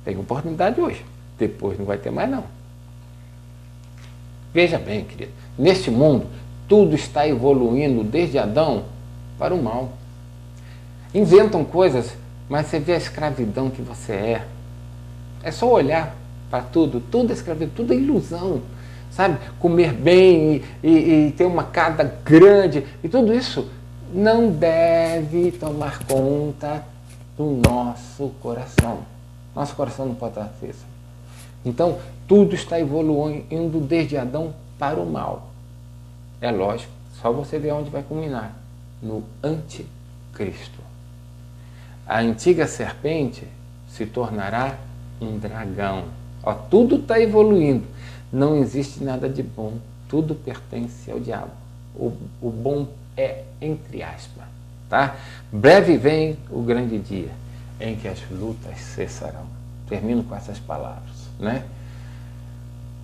Tem oportunidade hoje. Depois não vai ter mais não. Veja bem, querido. Neste mundo, tudo está evoluindo desde Adão para o mal. Inventam coisas, mas você vê a escravidão que você é. É só olhar para tudo. Tudo é escravidão, tudo é ilusão. Sabe? Comer bem e ter uma casa grande e tudo isso não deve tomar conta do nosso coração. Nosso coração não pode estar assim. Então, tudo está evoluindo desde Adão para o mal. É lógico, só você ver onde vai culminar. No anticristo. A antiga serpente se tornará um dragão. Ó, tudo está evoluindo. Não existe nada de bom, tudo pertence ao diabo. O bom é entre aspas, tá? Breve vem o grande dia em que as lutas cessarão. Termino com essas palavras, né?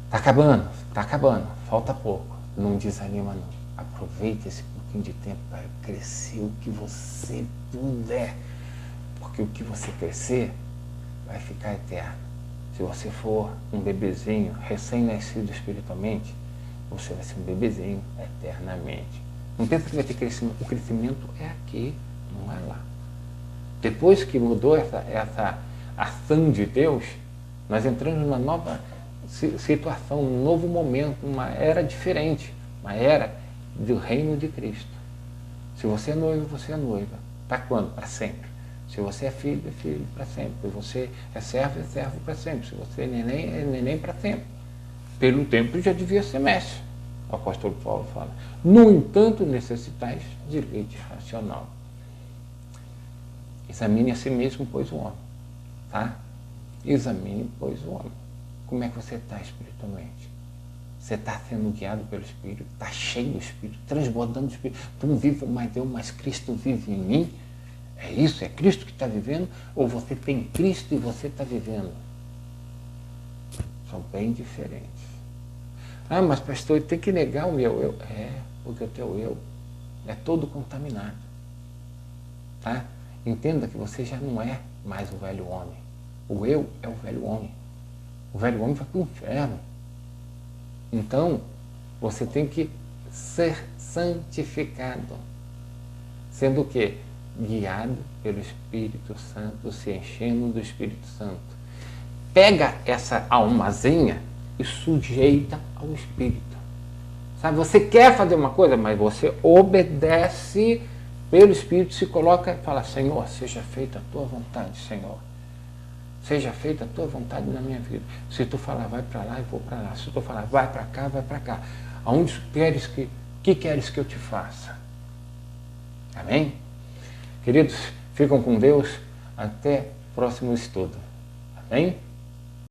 Tá acabando, falta pouco. Não desanima não. Aproveite esse pouquinho de tempo para crescer o que você puder, porque o que você crescer vai ficar eterno. Se você for um bebezinho recém-nascido espiritualmente, você vai ser um bebezinho eternamente. Não pensa que vai ter crescimento. O crescimento é aqui, não é lá. Depois que mudou essa ação de Deus, nós entramos numa nova situação, um novo momento, uma era diferente, uma era do reino de Cristo. Se você é noivo, você é noiva. Para quando? Para sempre. Se você é filho para sempre. Se você é servo para sempre. Se você é neném para sempre. Pelo tempo já devia ser mestre. O apóstolo Paulo fala. No entanto, necessitais de leite racional. Examine a si mesmo, pois o homem. Tá? Examine, pois o homem. Como é que você está espiritualmente? Você está sendo guiado pelo Espírito? Está cheio do Espírito? Transbordando do Espírito? Não vivo mais eu, mas Cristo vive em mim? É isso? É Cristo que está vivendo? Ou você tem Cristo e você está vivendo? São bem diferentes. Ah, mas pastor, tem que negar o meu eu. É, porque o teu eu é todo contaminado. Tá? Entenda que você já não é mais o velho homem. O eu é o velho homem. O velho homem vai para o inferno. Então, você tem que ser santificado. Sendo o quê? Guiado pelo Espírito Santo, se enchendo do Espírito Santo. Pega essa almazinha e sujeita ao Espírito. Sabe, você quer fazer uma coisa, mas você obedece pelo Espírito, se coloca e fala, Senhor, seja feita a tua vontade, Senhor. Seja feita a tua vontade na minha vida. Se tu falar, vai para lá, eu vou para lá. Se tu falar, vai para cá, vai para cá. Aonde queres que queres que eu te faça? Amém? Queridos, ficam com Deus. Até o próximo estudo. Amém?